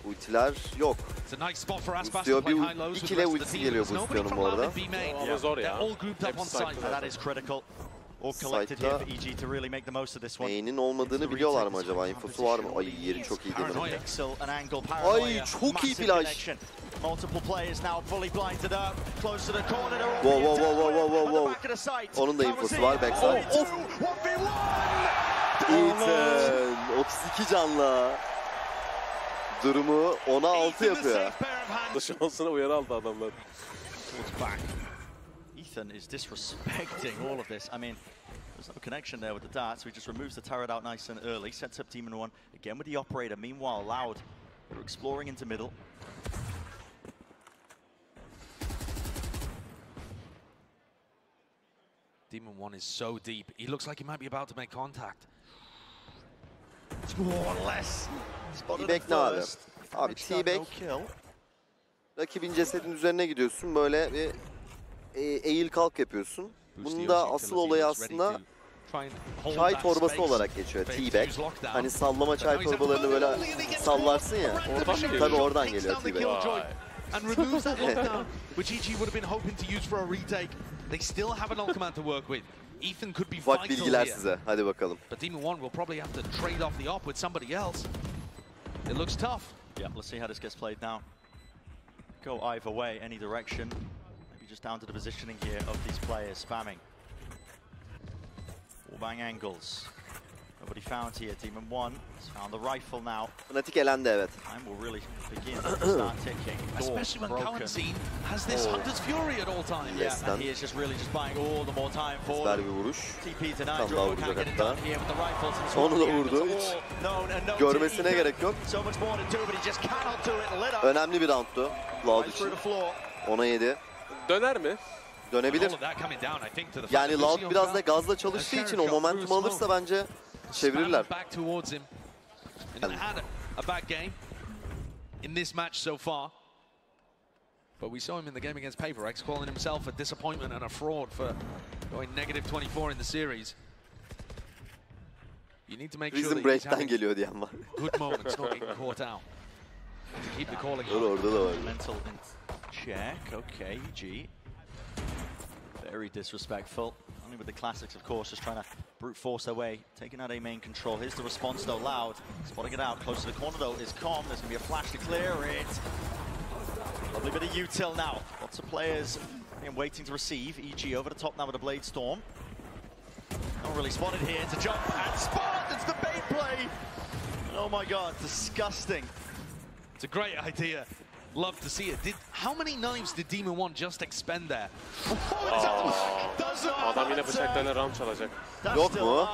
Speaker 1: Ultiler yok. Boostio bir ikile ultisi geliyor Boostio'nun bu arada.
Speaker 2: Ama zor ya.
Speaker 4: That is critical. All collected here for EG to really make the most of this one.
Speaker 1: Main'in olmadığını biliyorlar mı acaba? İnfosu var mı? Ay, yeri çok iyi değil mi? Ay, çok iyi flash.
Speaker 4: Multiple players now fully blinded up, close to the corner.
Speaker 1: Wow. Onun da infosu var. Backside. Ethan 32 canla. Durumu 10'a 6 yapıyor.
Speaker 2: Şansına uyarı aldı adamlar.
Speaker 4: Ethan is disrespecting all of this. I mean, there's no connection there with the darts. He just removes the turret out nice and early, sets up Demon One again with the operator. Meanwhile, Loud, they're exploring into middle.
Speaker 3: Demon One is so deep. He looks like he might be about to make contact.
Speaker 4: One less.
Speaker 1: T-back ne abi? Abi T-back. Rakibin cesedin üzerine gidiyorsun. Böyle bir eğil kalk yapıyorsun. Bunun da asıl olayı aslında çay torbası olarak geçiyor. T-back. Hani sallama çay torbalarını böyle sallarsın ya. Tabii oradan geliyor T-back.
Speaker 3: And removes that lockdown, which EG would have been hoping to use for a retake. They still have an ult command to work with. Ethan could be
Speaker 1: Ufak
Speaker 3: vital
Speaker 1: bilgiler
Speaker 3: here.
Speaker 1: size. Hadi bakalım.
Speaker 3: But Demon One will probably have to trade off the op with somebody else. It looks tough.
Speaker 4: Yeah, let's see how this gets played now. Go either way, any direction. Maybe just down to the positioning here of these players spamming. All bang angles. Nobody found here. Demon 1 has found the rifle now.
Speaker 1: Fnatic elendi, evet.
Speaker 4: Time will really begin to start ticking.
Speaker 3: Especially when Currency has this Hunter's Fury at all times.
Speaker 4: Yeah, and he is just really just buying all the more time for
Speaker 1: Süper bir vuruş.
Speaker 4: TP tonight.
Speaker 1: Tam daha vuracak
Speaker 4: Can't get it
Speaker 1: hatta.
Speaker 4: done here with the rifles.
Speaker 1: Onu da vurdu. Hiç görmesine gerek yok.
Speaker 4: So much more to do, but he just cannot do it. Lit up.
Speaker 1: Önemli bir roundtu Loud
Speaker 4: Right
Speaker 1: için.
Speaker 4: through the floor.
Speaker 1: 10'a 7.
Speaker 2: Döner mi?
Speaker 1: Dönebilir. Yani Loud biraz da gazla çalıştığı için o momentum alırsa bence çevirirler.
Speaker 3: Back towards him. And had a bad game in this match so far. But we saw him in the game against PaperX calling himself a disappointment and a fraud for going -24 in the series. You need to make sure that he's having
Speaker 1: geliyor diyen var.
Speaker 3: good moments, not getting caught out. Keep the calling
Speaker 1: Dur, orada da var.
Speaker 4: Mental check. Okay, G. Very disrespectful. Only with the classics, of course, just trying to brute force their way, taking out A main control. Here's the response, though. Loud spotting it out close to the corner, though. Is calm. There's going to be a flash to clear it. Lovely bit of util now. Lots of players waiting to receive. EG over the top now with a Blade Storm. Not really spotted here to jump and spot. It's the bait play. Oh my God, disgusting.
Speaker 3: It's a great idea. Love to see it. How many knives did Demon 1 just expend there?
Speaker 2: Adam yine bıçaklarla round çalacak.
Speaker 1: Yok mu?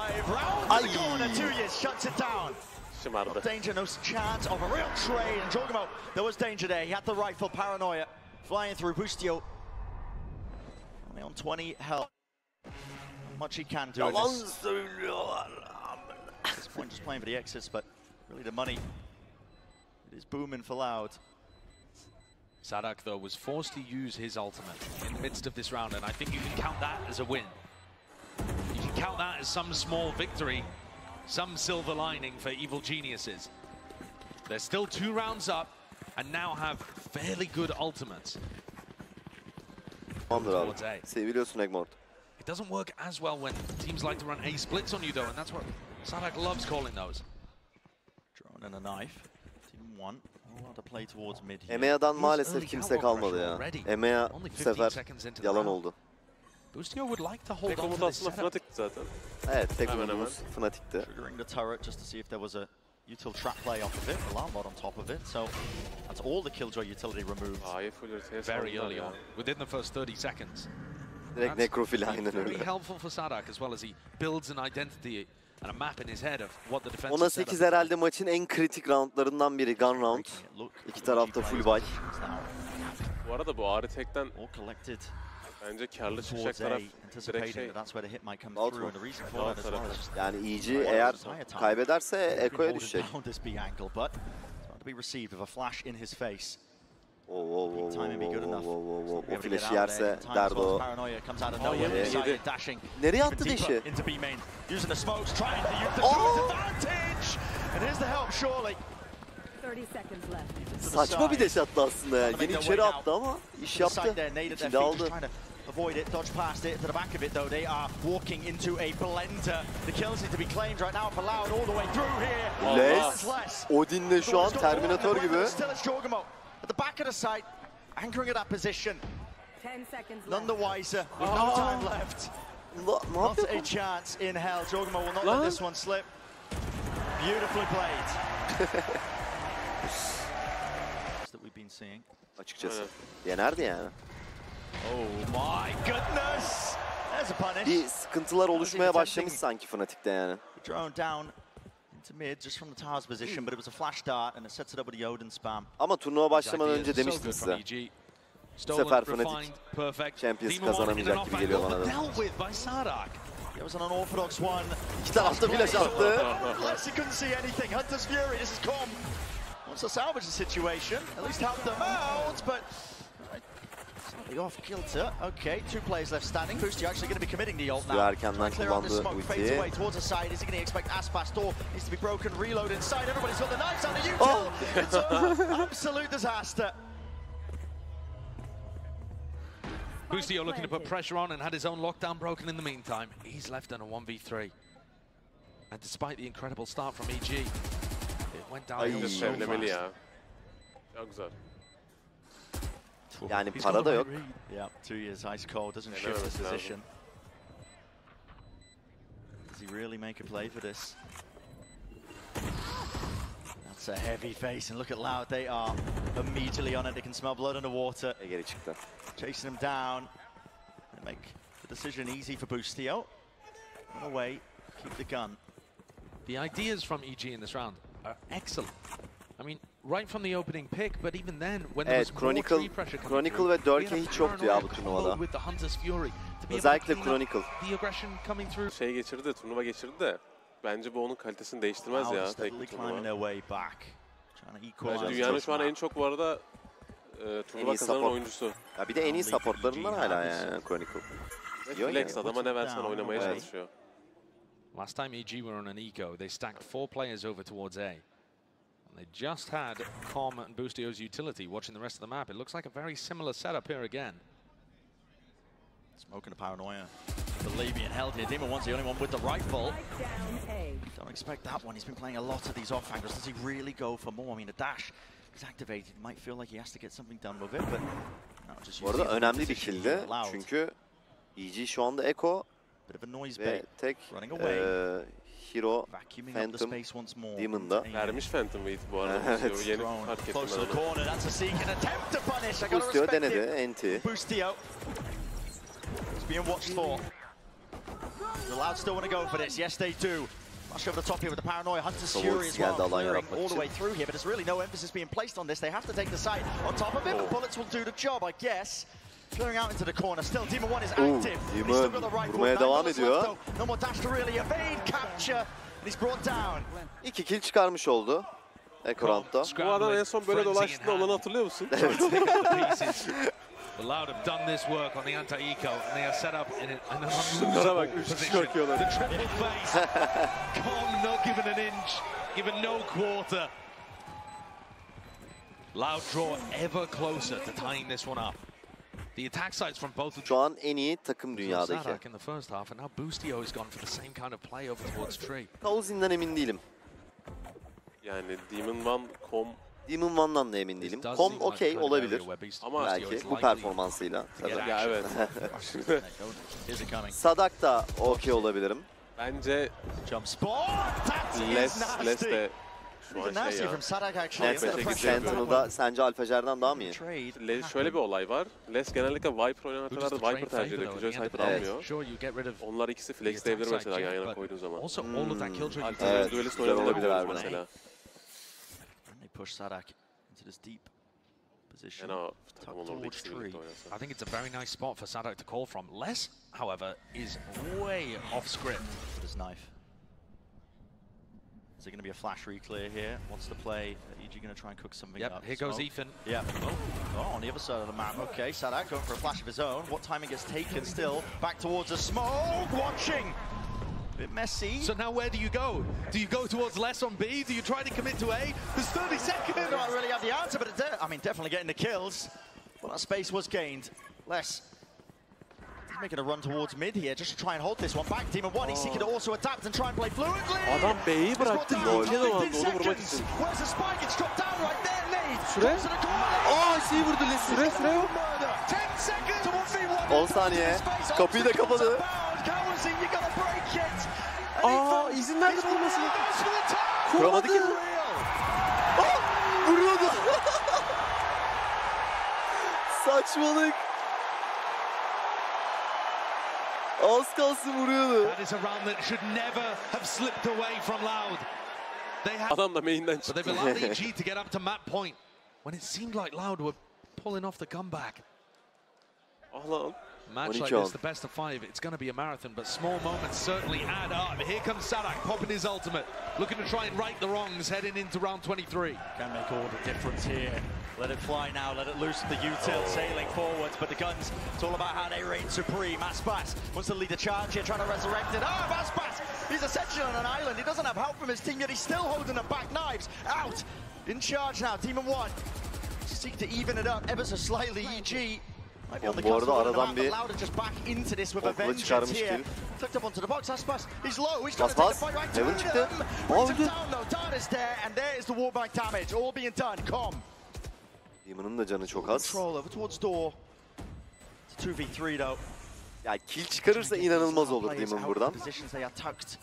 Speaker 4: Ay. Shuts it down.
Speaker 2: Şımardı.
Speaker 4: Danger, no chance of a real trade. And Jorgamo, there was danger there. He had the rifle, paranoia. Flying through, Bustio. Only on 20 health. Not much he can do.
Speaker 1: Yalan söylüyorlar.
Speaker 4: At this point, just playing for the exits, but really the money. It is booming for Loud.
Speaker 3: Sadak, though, was forced to use his ultimate in the midst of this round, and I think you can count that as a win. You can count that as some small victory, some silver lining for Evil Geniuses. They're still 2 rounds up, and now have fairly good ultimates.
Speaker 1: Tamamdır abi. Seviliyorsun Egmont.
Speaker 3: It doesn't work as well when teams like to run A splits on you, though, and that's what Sadak loves calling those.
Speaker 4: Drone and a knife. Team 1. To play towards mid here.
Speaker 1: EMEA'dan maalesef kimse kalmadı ya. EMEA bu sefer yalan oldu.
Speaker 3: Bustio would like to hold
Speaker 2: Tek
Speaker 3: on
Speaker 2: umut
Speaker 3: to this
Speaker 2: aslında
Speaker 3: setup.
Speaker 2: Fnatic'ti zaten.
Speaker 1: Evet, tek umudumuz Fnatic'ti.
Speaker 4: Triggering the turret just to see if there was a util trap play off of it. Alarm bot on top of it. So that's all the Killjoy utility removed.
Speaker 2: Hayır, full ultiye
Speaker 3: Very
Speaker 2: saldılar
Speaker 3: early
Speaker 2: ya.
Speaker 3: on, within the first 30 seconds.
Speaker 1: Direkt nekrofil aynen
Speaker 3: Very
Speaker 1: öyle.
Speaker 3: helpful for Sadak as well as he builds an identity and a map in his head of what the defense
Speaker 1: 10'a 8 herhalde maçın en kritik roundlarından biri. Gun round. İki tarafta full buy.
Speaker 2: Bu arada bu Ari tekten
Speaker 4: All collected
Speaker 2: bence karlı çıkacak
Speaker 4: towards A,
Speaker 2: taraf direkt
Speaker 4: anticipating
Speaker 2: şey.
Speaker 4: that that's where the hit might come
Speaker 1: Out
Speaker 4: through.
Speaker 1: mu?
Speaker 4: And the reason for that as well is just
Speaker 1: Yani EG eğer kaybederse Eko'ya
Speaker 4: holding
Speaker 1: düşecek.
Speaker 4: down this B angle, but it's not to be received with a flash in his face.
Speaker 1: O flash'i yerse derdi o.
Speaker 4: Paranoia comes out of nowhere, decided dashing.
Speaker 1: Nereye attı
Speaker 4: Deeper
Speaker 1: deşi?
Speaker 4: into B main, using the smokes, trying to use the advantage. And here's the help, surely.
Speaker 5: 30 seconds left.
Speaker 1: Saçma bir deş attı aslında ya. Yeni içeri attı ama iş yaptı. İçinde aldı.
Speaker 4: Avoid it, dodge past it, to the back of it though, they are walking into a blender. The kills need to be claimed right now for Loud all the way through here.
Speaker 1: Les, Odin'le şu an Terminator gibi.
Speaker 4: Still it's Jorgamo at the back of the site, anchoring at that position.
Speaker 5: 10 seconds left.
Speaker 4: None the wiser, with no time left.
Speaker 1: Ne
Speaker 4: Not
Speaker 1: yapıyor?
Speaker 4: a chance in hell. Jorgamo will not let this one slip. Beautifully played. That we've been seeing.
Speaker 1: Açıkçası. Yenerdi yani.
Speaker 4: Oh my goodness! There's a punish.
Speaker 1: Bir sıkıntılar oluşmaya başlamış sanki Fnatic'te yani.
Speaker 4: Drone down into mid just from the tower's position, but it was a flash dart and it sets it up with the Odin spam.
Speaker 1: Ama turnuva başlamadan önce demiştim size. Bu sefer Fnatic Champions kazanamayacak gibi geliyor bana da.
Speaker 4: It was an unorthodox one.
Speaker 1: İki tarafta flash attı.
Speaker 4: He couldn't see anything. Hunter's Fury, this is calm. Wants to salvage the situation, at least help them out, but slightly off kilter. Okay, 2 players left standing. Bustio actually going to be committing the ult now.
Speaker 1: Erkenden kullandı
Speaker 4: Fades away
Speaker 1: ultiyi.
Speaker 4: towards the side. Is he going to expect Aspas door? Needs to be broken. Reload inside. Everybody's got the knives on the util. It's an absolute disaster.
Speaker 3: Bustio looking to put pressure on and had his own lockdown broken in the meantime. He's left on a 1v3. And despite the incredible start from EG, went down.
Speaker 1: Ay.
Speaker 3: It was so
Speaker 2: Sevlemeli
Speaker 3: fast.
Speaker 2: ya. Çok güzel.
Speaker 1: Yani
Speaker 3: He's
Speaker 1: para
Speaker 3: got
Speaker 1: da
Speaker 3: the
Speaker 1: yok.
Speaker 3: right read.
Speaker 4: Yeah, 2 years ice cold, doesn't
Speaker 2: Yeah,
Speaker 4: shift
Speaker 2: no,
Speaker 4: his
Speaker 2: it's
Speaker 4: position. Does he really make a play for this? That's a heavy face, and look at Loud, they are immediately on it. They can smell blood underwater.
Speaker 1: Geri çıktı.
Speaker 4: Chasing him down. They make the decision easy for Boostio. Run away, keep the gun.
Speaker 3: The ideas from EG in this round are excellent. I mean, right from the opening pick, but even then, when there
Speaker 1: Evet,
Speaker 3: was more
Speaker 1: Chronicle,
Speaker 3: tree pressure coming
Speaker 1: Chronicle
Speaker 3: through,
Speaker 1: ve
Speaker 3: we had
Speaker 1: Dirk'e
Speaker 3: a
Speaker 1: hiç yoktu ya bu
Speaker 3: paranoia
Speaker 1: turnuvada.
Speaker 3: combo with the Hunter's Fury to be able to
Speaker 1: Özellikle
Speaker 3: clean up
Speaker 1: Chronicle.
Speaker 3: the aggression coming through.
Speaker 2: Şey geçirdi, turnuva geçirdi de bence bu onun kalitesini değiştirmez
Speaker 4: Loud
Speaker 2: ya tek
Speaker 4: steadily
Speaker 2: bir
Speaker 4: climbing
Speaker 2: turnuva.
Speaker 4: their way back. Trying to equalize.
Speaker 2: Bence dünyanın şu an en çok bu arada turnuva
Speaker 1: iyi
Speaker 2: kazanan
Speaker 1: support.
Speaker 2: oyuncusu.
Speaker 1: Ya bir de en iyi supportlarından hala yani Chronicle. Diyor
Speaker 2: Flex
Speaker 1: ya.
Speaker 2: adama ne versen oynamaya
Speaker 1: Evet.
Speaker 2: çalışıyor.
Speaker 3: Last time EG were on an eco, they stacked 4 players over towards A. And they just had Com and Boostio's utility watching the rest of the map. It looks like a very similar setup here again.
Speaker 4: Smoking a paranoia. The Lee being held here. Demon One's the only one with the rifle.
Speaker 5: Strike down A.
Speaker 4: Don't expect that one. He's been playing a lot of these off angles. Does he really go for more? I mean, a dash is activated. Might feel like he has to get something done with it, but no, just
Speaker 1: Bu arada önemli bir killdi. Çünkü EG şu anda Echo
Speaker 4: bit of a noise
Speaker 1: ve
Speaker 4: bait.
Speaker 1: tek
Speaker 4: Running away.
Speaker 1: Hero
Speaker 4: Vacuuming up the
Speaker 1: Phantom
Speaker 4: space once more.
Speaker 1: Demon'da.
Speaker 2: Vermiş Phantom Wait bu arada.
Speaker 1: Evet.
Speaker 2: Yeni fark ettim
Speaker 4: Close to the
Speaker 2: ben onu.
Speaker 4: corner. That's a seek and attempt to punish. I gotta
Speaker 1: Boostio
Speaker 4: respect
Speaker 1: denedi.
Speaker 4: it.
Speaker 1: Enti.
Speaker 4: Boostio. He's being watched for. The Loud still want to go for this. Yes, they do. Rush over the top here with the paranoia. Hunter's
Speaker 1: So
Speaker 4: Fury as well,
Speaker 1: geldi alan
Speaker 4: clearing
Speaker 1: yaratmak
Speaker 4: all the
Speaker 1: için.
Speaker 4: way through here, but there's really no emphasis being placed on this. They have to take the site on top of it, but bullets will do the job, I guess. Clearing out into the corner. Still, Demon 1 is active. But he's still got the rifle.
Speaker 1: vurmaya
Speaker 4: 9
Speaker 1: devam
Speaker 4: bullets
Speaker 1: ediyor.
Speaker 4: left, though. No more dash to really evade capture. And he's brought down.
Speaker 1: 2 kill çıkarmış oldu Ekranda.
Speaker 2: Bu adam en son böyle dolaştığında olanı hatırlıyor musun?
Speaker 3: The Loud have done this work on the anti-eco, and they are set up in an
Speaker 2: Şunlara bak,
Speaker 3: unlosable
Speaker 2: 3 kişi
Speaker 3: position.
Speaker 2: bakıyorlar.
Speaker 3: The triple face. Com not given an inch, given no quarter. Loud draw ever closer to tying this one up. The attack sides from both of
Speaker 1: Şu an en iyi takım dünyadaki.
Speaker 3: Zadak in the first half, and now Boostio has gone for the same kind of play over towards Tree.
Speaker 1: Kauzin'den emin değilim.
Speaker 2: Yani Demon One, Com
Speaker 1: Demon One'dan da emin değilim.
Speaker 3: This does
Speaker 1: Com
Speaker 3: seem like
Speaker 1: okey
Speaker 3: the kind of
Speaker 1: olabilir.
Speaker 3: area where Boostio
Speaker 2: Ama
Speaker 1: Belki
Speaker 3: is
Speaker 1: bu
Speaker 3: likely
Speaker 1: performansıyla.
Speaker 3: to get
Speaker 1: Tabii.
Speaker 2: ya evet.
Speaker 4: Here's it coming.
Speaker 1: Sadak da okey olabilirim.
Speaker 2: Bence
Speaker 4: Jump spot. That is
Speaker 2: Les
Speaker 4: nasty.
Speaker 2: de şu
Speaker 4: Even
Speaker 2: an
Speaker 4: nasty
Speaker 2: şey ya.
Speaker 4: from Sadak actually.
Speaker 1: Net
Speaker 4: Under the pressure.
Speaker 1: Sentinel'da sence Alfajer'den daha mı iyi?
Speaker 4: Trade.
Speaker 2: Şöyle bir olay var. Les genellikle Viper oynayan
Speaker 3: Who does
Speaker 2: haritalarda
Speaker 3: the
Speaker 2: Viper
Speaker 3: trade
Speaker 2: tercih ediyor.
Speaker 3: favor, though,
Speaker 2: Killjoy
Speaker 3: at the
Speaker 2: Sniper
Speaker 3: end of the day?
Speaker 2: almıyor.
Speaker 3: Sure, you get rid of
Speaker 2: Onlar ikisi
Speaker 3: the
Speaker 2: flexleyebilir
Speaker 3: attack
Speaker 2: mesela
Speaker 3: side
Speaker 2: yan
Speaker 3: jet,
Speaker 2: yana
Speaker 3: but
Speaker 2: koyduğun zaman.
Speaker 3: also all of that Killjoy
Speaker 2: Evet,
Speaker 3: utility.
Speaker 2: duelist
Speaker 1: güzel olabilir
Speaker 2: oynanabilir
Speaker 1: harbiden.
Speaker 2: mesela.
Speaker 4: And they push Sadak into this deep position.
Speaker 2: Yani o
Speaker 4: Tucked
Speaker 2: takım olur
Speaker 4: towards
Speaker 2: ikisi birlikte
Speaker 4: three.
Speaker 2: oynasa.
Speaker 3: I think it's a very nice spot for Sadak to call from. Les, however, is way off script.
Speaker 4: With his knife. Is there going to be a flash reclear here? Wants to play. EG going to try and cook something
Speaker 3: Yep,
Speaker 4: up.
Speaker 3: here goes
Speaker 4: Smoke.
Speaker 3: Ethan.
Speaker 4: Yeah. Oh, on the other side of the map. Okay, Sadak going for a flash of his own. What timing gets taken still? Back towards the smoke. Watching. Bit messy.
Speaker 3: So now where do you go? Do you go towards Les on B? Do you try to commit to A? There's 30 seconds.
Speaker 4: I don't really have the answer, but definitely getting the kills. Well, that space was gained. Les. He's making a run towards mid here, just to try and hold this one back. Demon 1, he's seeking to also adapt and try and play fluently.
Speaker 2: Adam B'yi
Speaker 4: He's
Speaker 2: bıraktı.
Speaker 4: got down.
Speaker 2: Gölge zamanında
Speaker 4: 15
Speaker 2: onu vurmak
Speaker 4: seconds.
Speaker 2: için.
Speaker 4: Where's the spike? It's dropped down right there. Nade.
Speaker 2: Süre.
Speaker 4: Goes to the corner.
Speaker 1: Şey vurdu Les. Süre.
Speaker 4: Murder. 10 seconds to 1v1.
Speaker 1: 10 saniye. Kapıyı da kapadı.
Speaker 2: İzin verdi vurmasını.
Speaker 1: Kuramadı ki. Vuruyordu. Saçmalık. Az kalsın vuruyordu.
Speaker 3: That is a round that should never have slipped away from Loud. They have,
Speaker 2: Adam da main'den
Speaker 3: but
Speaker 2: çıktı.
Speaker 3: they've allowed EG to get up to map point when it seemed like Loud were pulling off the comeback.
Speaker 2: Ah lan.
Speaker 3: Match
Speaker 1: 12
Speaker 3: like
Speaker 1: on.
Speaker 3: this, the best of 5, it's going to be a marathon, but small moments certainly add up. Here comes Sadak, popping his ultimate, looking to try and right the wrongs, heading into round 23.
Speaker 4: Can make all the difference here. Let it fly now, let it loose the util, sailing forwards, but the guns, it's all about how they reign supreme. Aspas wants to lead the charge here, trying to resurrect it. Aspas, he's essentially on an island. He doesn't have help from his team, yet he's still holding the back knives. Out, in charge now, Demon 1. Seek to even it up ever so slightly, EG. Might be on the
Speaker 1: Bu arada
Speaker 4: cusp of
Speaker 1: aradan
Speaker 4: winning the
Speaker 1: bir
Speaker 4: round, but Loud is just back into this with a
Speaker 1: okula
Speaker 4: vengeance
Speaker 1: çıkarmış
Speaker 4: here.
Speaker 1: kill.
Speaker 4: Tucked up onto the box, Aspas. He's low. He's
Speaker 1: Bas
Speaker 4: trying to
Speaker 1: bas.
Speaker 4: take the fight right
Speaker 1: Heaven
Speaker 4: to
Speaker 1: çıktı.
Speaker 4: them.
Speaker 1: Aa,
Speaker 4: Brings
Speaker 1: öldü.
Speaker 4: him down though. Dart is there, and there is the wallbang damage. All being done. Com.
Speaker 1: Demon'un da canı çok az.
Speaker 4: Control over towards door. It's a 2v3 though.
Speaker 1: Ya kill çıkarırsa inanılmaz olur Demon buradan.
Speaker 4: Positions they are tucked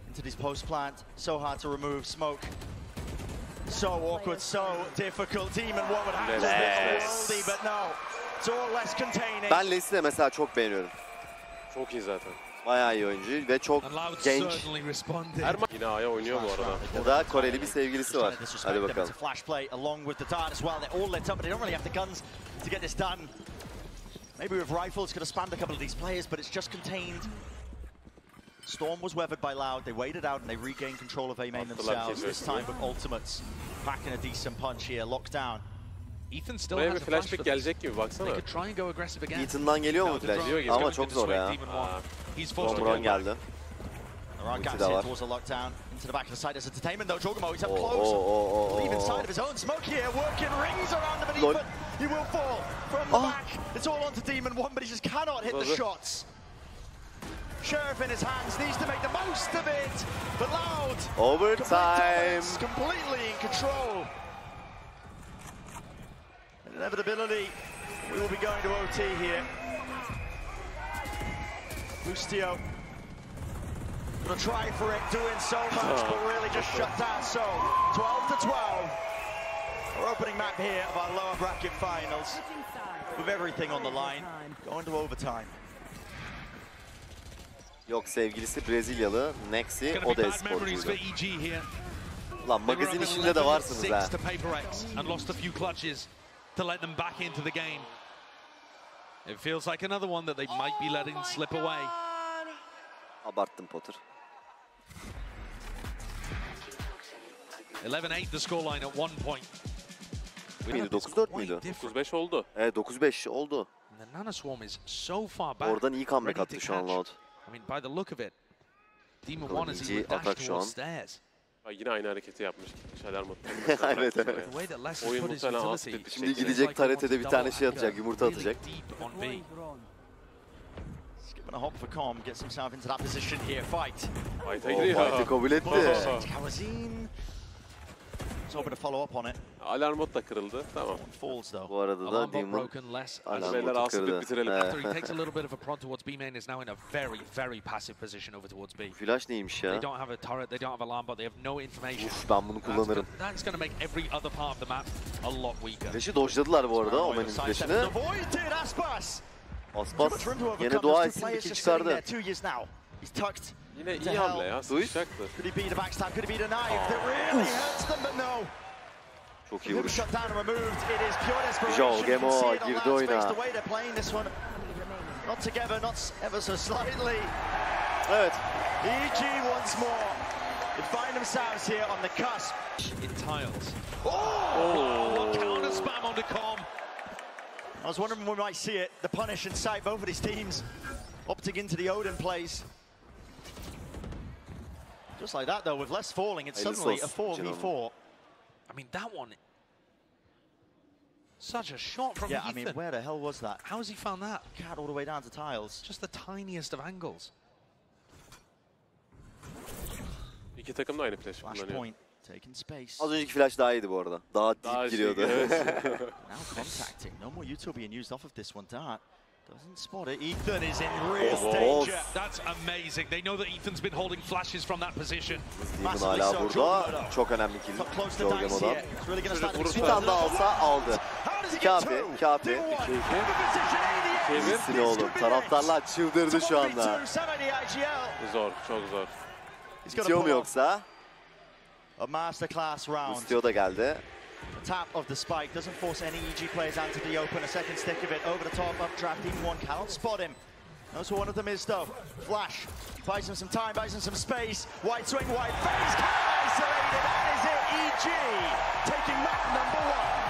Speaker 4: into this post plant. So hard to remove. Smoke. So awkward, so difficult. Demon one would have to split worldy, but no. It's all less containing.
Speaker 1: Ben Leslie de mesela çok beğeniyorum.
Speaker 2: Çok iyi zaten.
Speaker 1: Bayağı iyi oyuncu ve çok genç.
Speaker 2: Yine A'ya oynuyor bu arada.
Speaker 1: O da Koreli bir sevgilisi var. Hadi bakalım.
Speaker 4: Flash play along with the dart as well. They're all lit up, but they don't really have the guns to get this done. Maybe with rifles could have spanned a couple of these players, but it's just contained. Storm was weathered by Loud. They waited out and they regained control of A main themselves. This time with ultimates. Packing a decent punch here, locked down.
Speaker 3: Ethan still
Speaker 2: Buraya
Speaker 3: has
Speaker 2: bir
Speaker 3: a flash
Speaker 2: flashback
Speaker 3: for
Speaker 2: gelecek gibi
Speaker 3: They
Speaker 2: baksana.
Speaker 3: could try and go aggressive again.
Speaker 1: Ethan'dan geliyor mu flash? Ama çok zor ya.
Speaker 3: He's forced to
Speaker 1: Ron
Speaker 3: go
Speaker 1: geldi.
Speaker 4: Around
Speaker 1: Ulti
Speaker 4: gaps
Speaker 1: de
Speaker 4: here
Speaker 1: var.
Speaker 4: towards the lockdown. Into the back of the side as entertainment though. Jogamo, he's up
Speaker 1: Oh,
Speaker 4: close.
Speaker 1: oh.
Speaker 4: Leave inside of his own smoke here. Working rings around him,
Speaker 1: Lol.
Speaker 4: but he will fall from the back. It's all onto Demon 1, but he just cannot hit the shots. Sheriff in his hands needs to make the most of it. But Loud.
Speaker 1: Overtime.
Speaker 4: Completely in control. And inevitability, we will be going to OT here. Bustio. Gonna try for it, doing so much, but really just shut down. So, 12 to 12. Our opening map here of our lower bracket finals. With everything on the line, going to overtime.
Speaker 1: Yok, sevgilisi Brezilyalı, Nexi, o da e-sporcuydu. Lan magazin işinde de varsınız ha.
Speaker 3: And lost a few clutches to let them back into the game. It feels like another one that they might be letting slip away.
Speaker 1: Abarttım Potter.
Speaker 3: 11-8 the scoreline at one point.
Speaker 1: Miydi? 9-4 müydü?
Speaker 2: 9-5 oldu.
Speaker 1: Evet, 9-5 oldu.
Speaker 3: And the Nana Swarm is so far back.
Speaker 1: Oradan iyi comeback
Speaker 3: ready
Speaker 1: attı
Speaker 3: to
Speaker 1: şu an
Speaker 3: catch.
Speaker 1: Loud.
Speaker 3: I mean, by the look of it, Demon
Speaker 1: Bakalım,
Speaker 3: 1 as he
Speaker 1: iyice
Speaker 3: would dash
Speaker 1: atak şu
Speaker 3: towards
Speaker 1: an.
Speaker 3: stairs.
Speaker 2: Yine aynı hareketi yapmış. Şalarmut.
Speaker 1: Evet.
Speaker 3: The way that Les has
Speaker 2: Oyun
Speaker 3: put his
Speaker 2: muhtemelen
Speaker 3: utility,
Speaker 2: az
Speaker 1: Şimdi
Speaker 3: it's
Speaker 1: gidecek
Speaker 3: like he wants
Speaker 1: TRT'de bir
Speaker 3: to
Speaker 1: tane
Speaker 3: double
Speaker 1: şey atacak,
Speaker 3: anchor
Speaker 1: yumurta
Speaker 3: really
Speaker 1: atacak.
Speaker 3: deep on B.
Speaker 4: Skipping a hop for Com, gets himself into that position here. Fight.
Speaker 2: Fight'a
Speaker 1: O
Speaker 2: gidiyor.
Speaker 1: fight'ı kabul etti.
Speaker 4: Kawazin. Was hoping to follow up on it.
Speaker 2: Alarm bot da kırıldı. Tamam.
Speaker 4: One falls though.
Speaker 1: Bu arada da
Speaker 3: Alarm bot
Speaker 1: Demon
Speaker 3: broken, Les.
Speaker 1: alarm
Speaker 2: Beyler
Speaker 1: botu
Speaker 2: asıp
Speaker 1: kırdı.
Speaker 2: bitirelim.
Speaker 3: After he takes a little bit of a prod towards B main, is now in a very, very passive position over towards B.
Speaker 1: Flash neymiş
Speaker 3: They
Speaker 1: ya?
Speaker 3: don't have a turret, they don't have alarm bot, they have no information.
Speaker 1: Uf, ben bunu kullanırım.
Speaker 3: That's going to make every other part of the map a lot weaker.
Speaker 1: Flash'ı dodge'ladılar bu arada, Omen'in flash'ını.
Speaker 4: Avoided Aspas.
Speaker 1: Aspas yine dua etsin, bir kill çıkardı.
Speaker 4: 2 years now. He's tucked.
Speaker 2: Yine iyi hamle ya. Sıçacaktı.
Speaker 4: Could he beat a backstab? Could he beat a knife? That really hurts them, but no.
Speaker 1: Çok iyi vuruş.
Speaker 4: Shut down and removed. It is pure desperation.
Speaker 1: Joel
Speaker 4: You can
Speaker 1: Gemo
Speaker 4: see it on
Speaker 1: girdi
Speaker 4: Loud's
Speaker 1: oyuna.
Speaker 4: face, the way they're playing this one. Not together, not ever so slightly.
Speaker 1: Evet.
Speaker 4: EG once more. They find themselves here on the cusp.
Speaker 3: In tiles.
Speaker 4: Oh!
Speaker 3: Counter spam onto Com.
Speaker 4: I was wondering when we might see it. The punish in sight, both of these teams opting into the Odin plays. Just like that though, with less falling, it's suddenly a 4v4.
Speaker 3: I mean, that one, such a shot from
Speaker 4: Yeah,
Speaker 3: Ethan.
Speaker 4: I mean, where the hell was that?
Speaker 3: How has he found that?
Speaker 4: Cat all the way down to tiles.
Speaker 3: Just the tiniest of angles.
Speaker 2: İki takım da aynı flash kullanıyor.
Speaker 4: Flashpoint, taking space.
Speaker 1: Az önceki flash daha iyiydi bu arada. Daha deep giriyordu.
Speaker 4: Now contacting. No more util being used off of this one. Dart doesn't spot it. Ethan is in real danger.
Speaker 3: That's amazing. They know that Ethan's been holding flashes from that position.
Speaker 1: Demon hala burada. Çok önemli kill.
Speaker 4: Close to
Speaker 1: Joel
Speaker 4: dice
Speaker 1: Gemo'dan.
Speaker 4: here. It's really going to start to
Speaker 1: Bir
Speaker 4: explode.
Speaker 1: tane daha alsa aldı.
Speaker 4: How does he get
Speaker 1: Kafi,
Speaker 4: two?
Speaker 1: kafi.
Speaker 4: 2-1. Position 88.
Speaker 1: İyisin oğlum. Taraftarlar çıldırdı şu anda.
Speaker 4: 1v2, 70 IGL.
Speaker 2: Zor, çok zor.
Speaker 4: He's got
Speaker 1: Bitiyor mu yoksa?
Speaker 4: a masterclass round.
Speaker 1: Bustio da geldi.
Speaker 4: Tap of the spike doesn't force any EG players out to the open. A second stick of it over the top, updraft. Even one cannot spot him. Knows who one of them is though. Flash buys him some time, buys him some space. Wide swing, wide face, isolated. That is it. EG taking map number 1.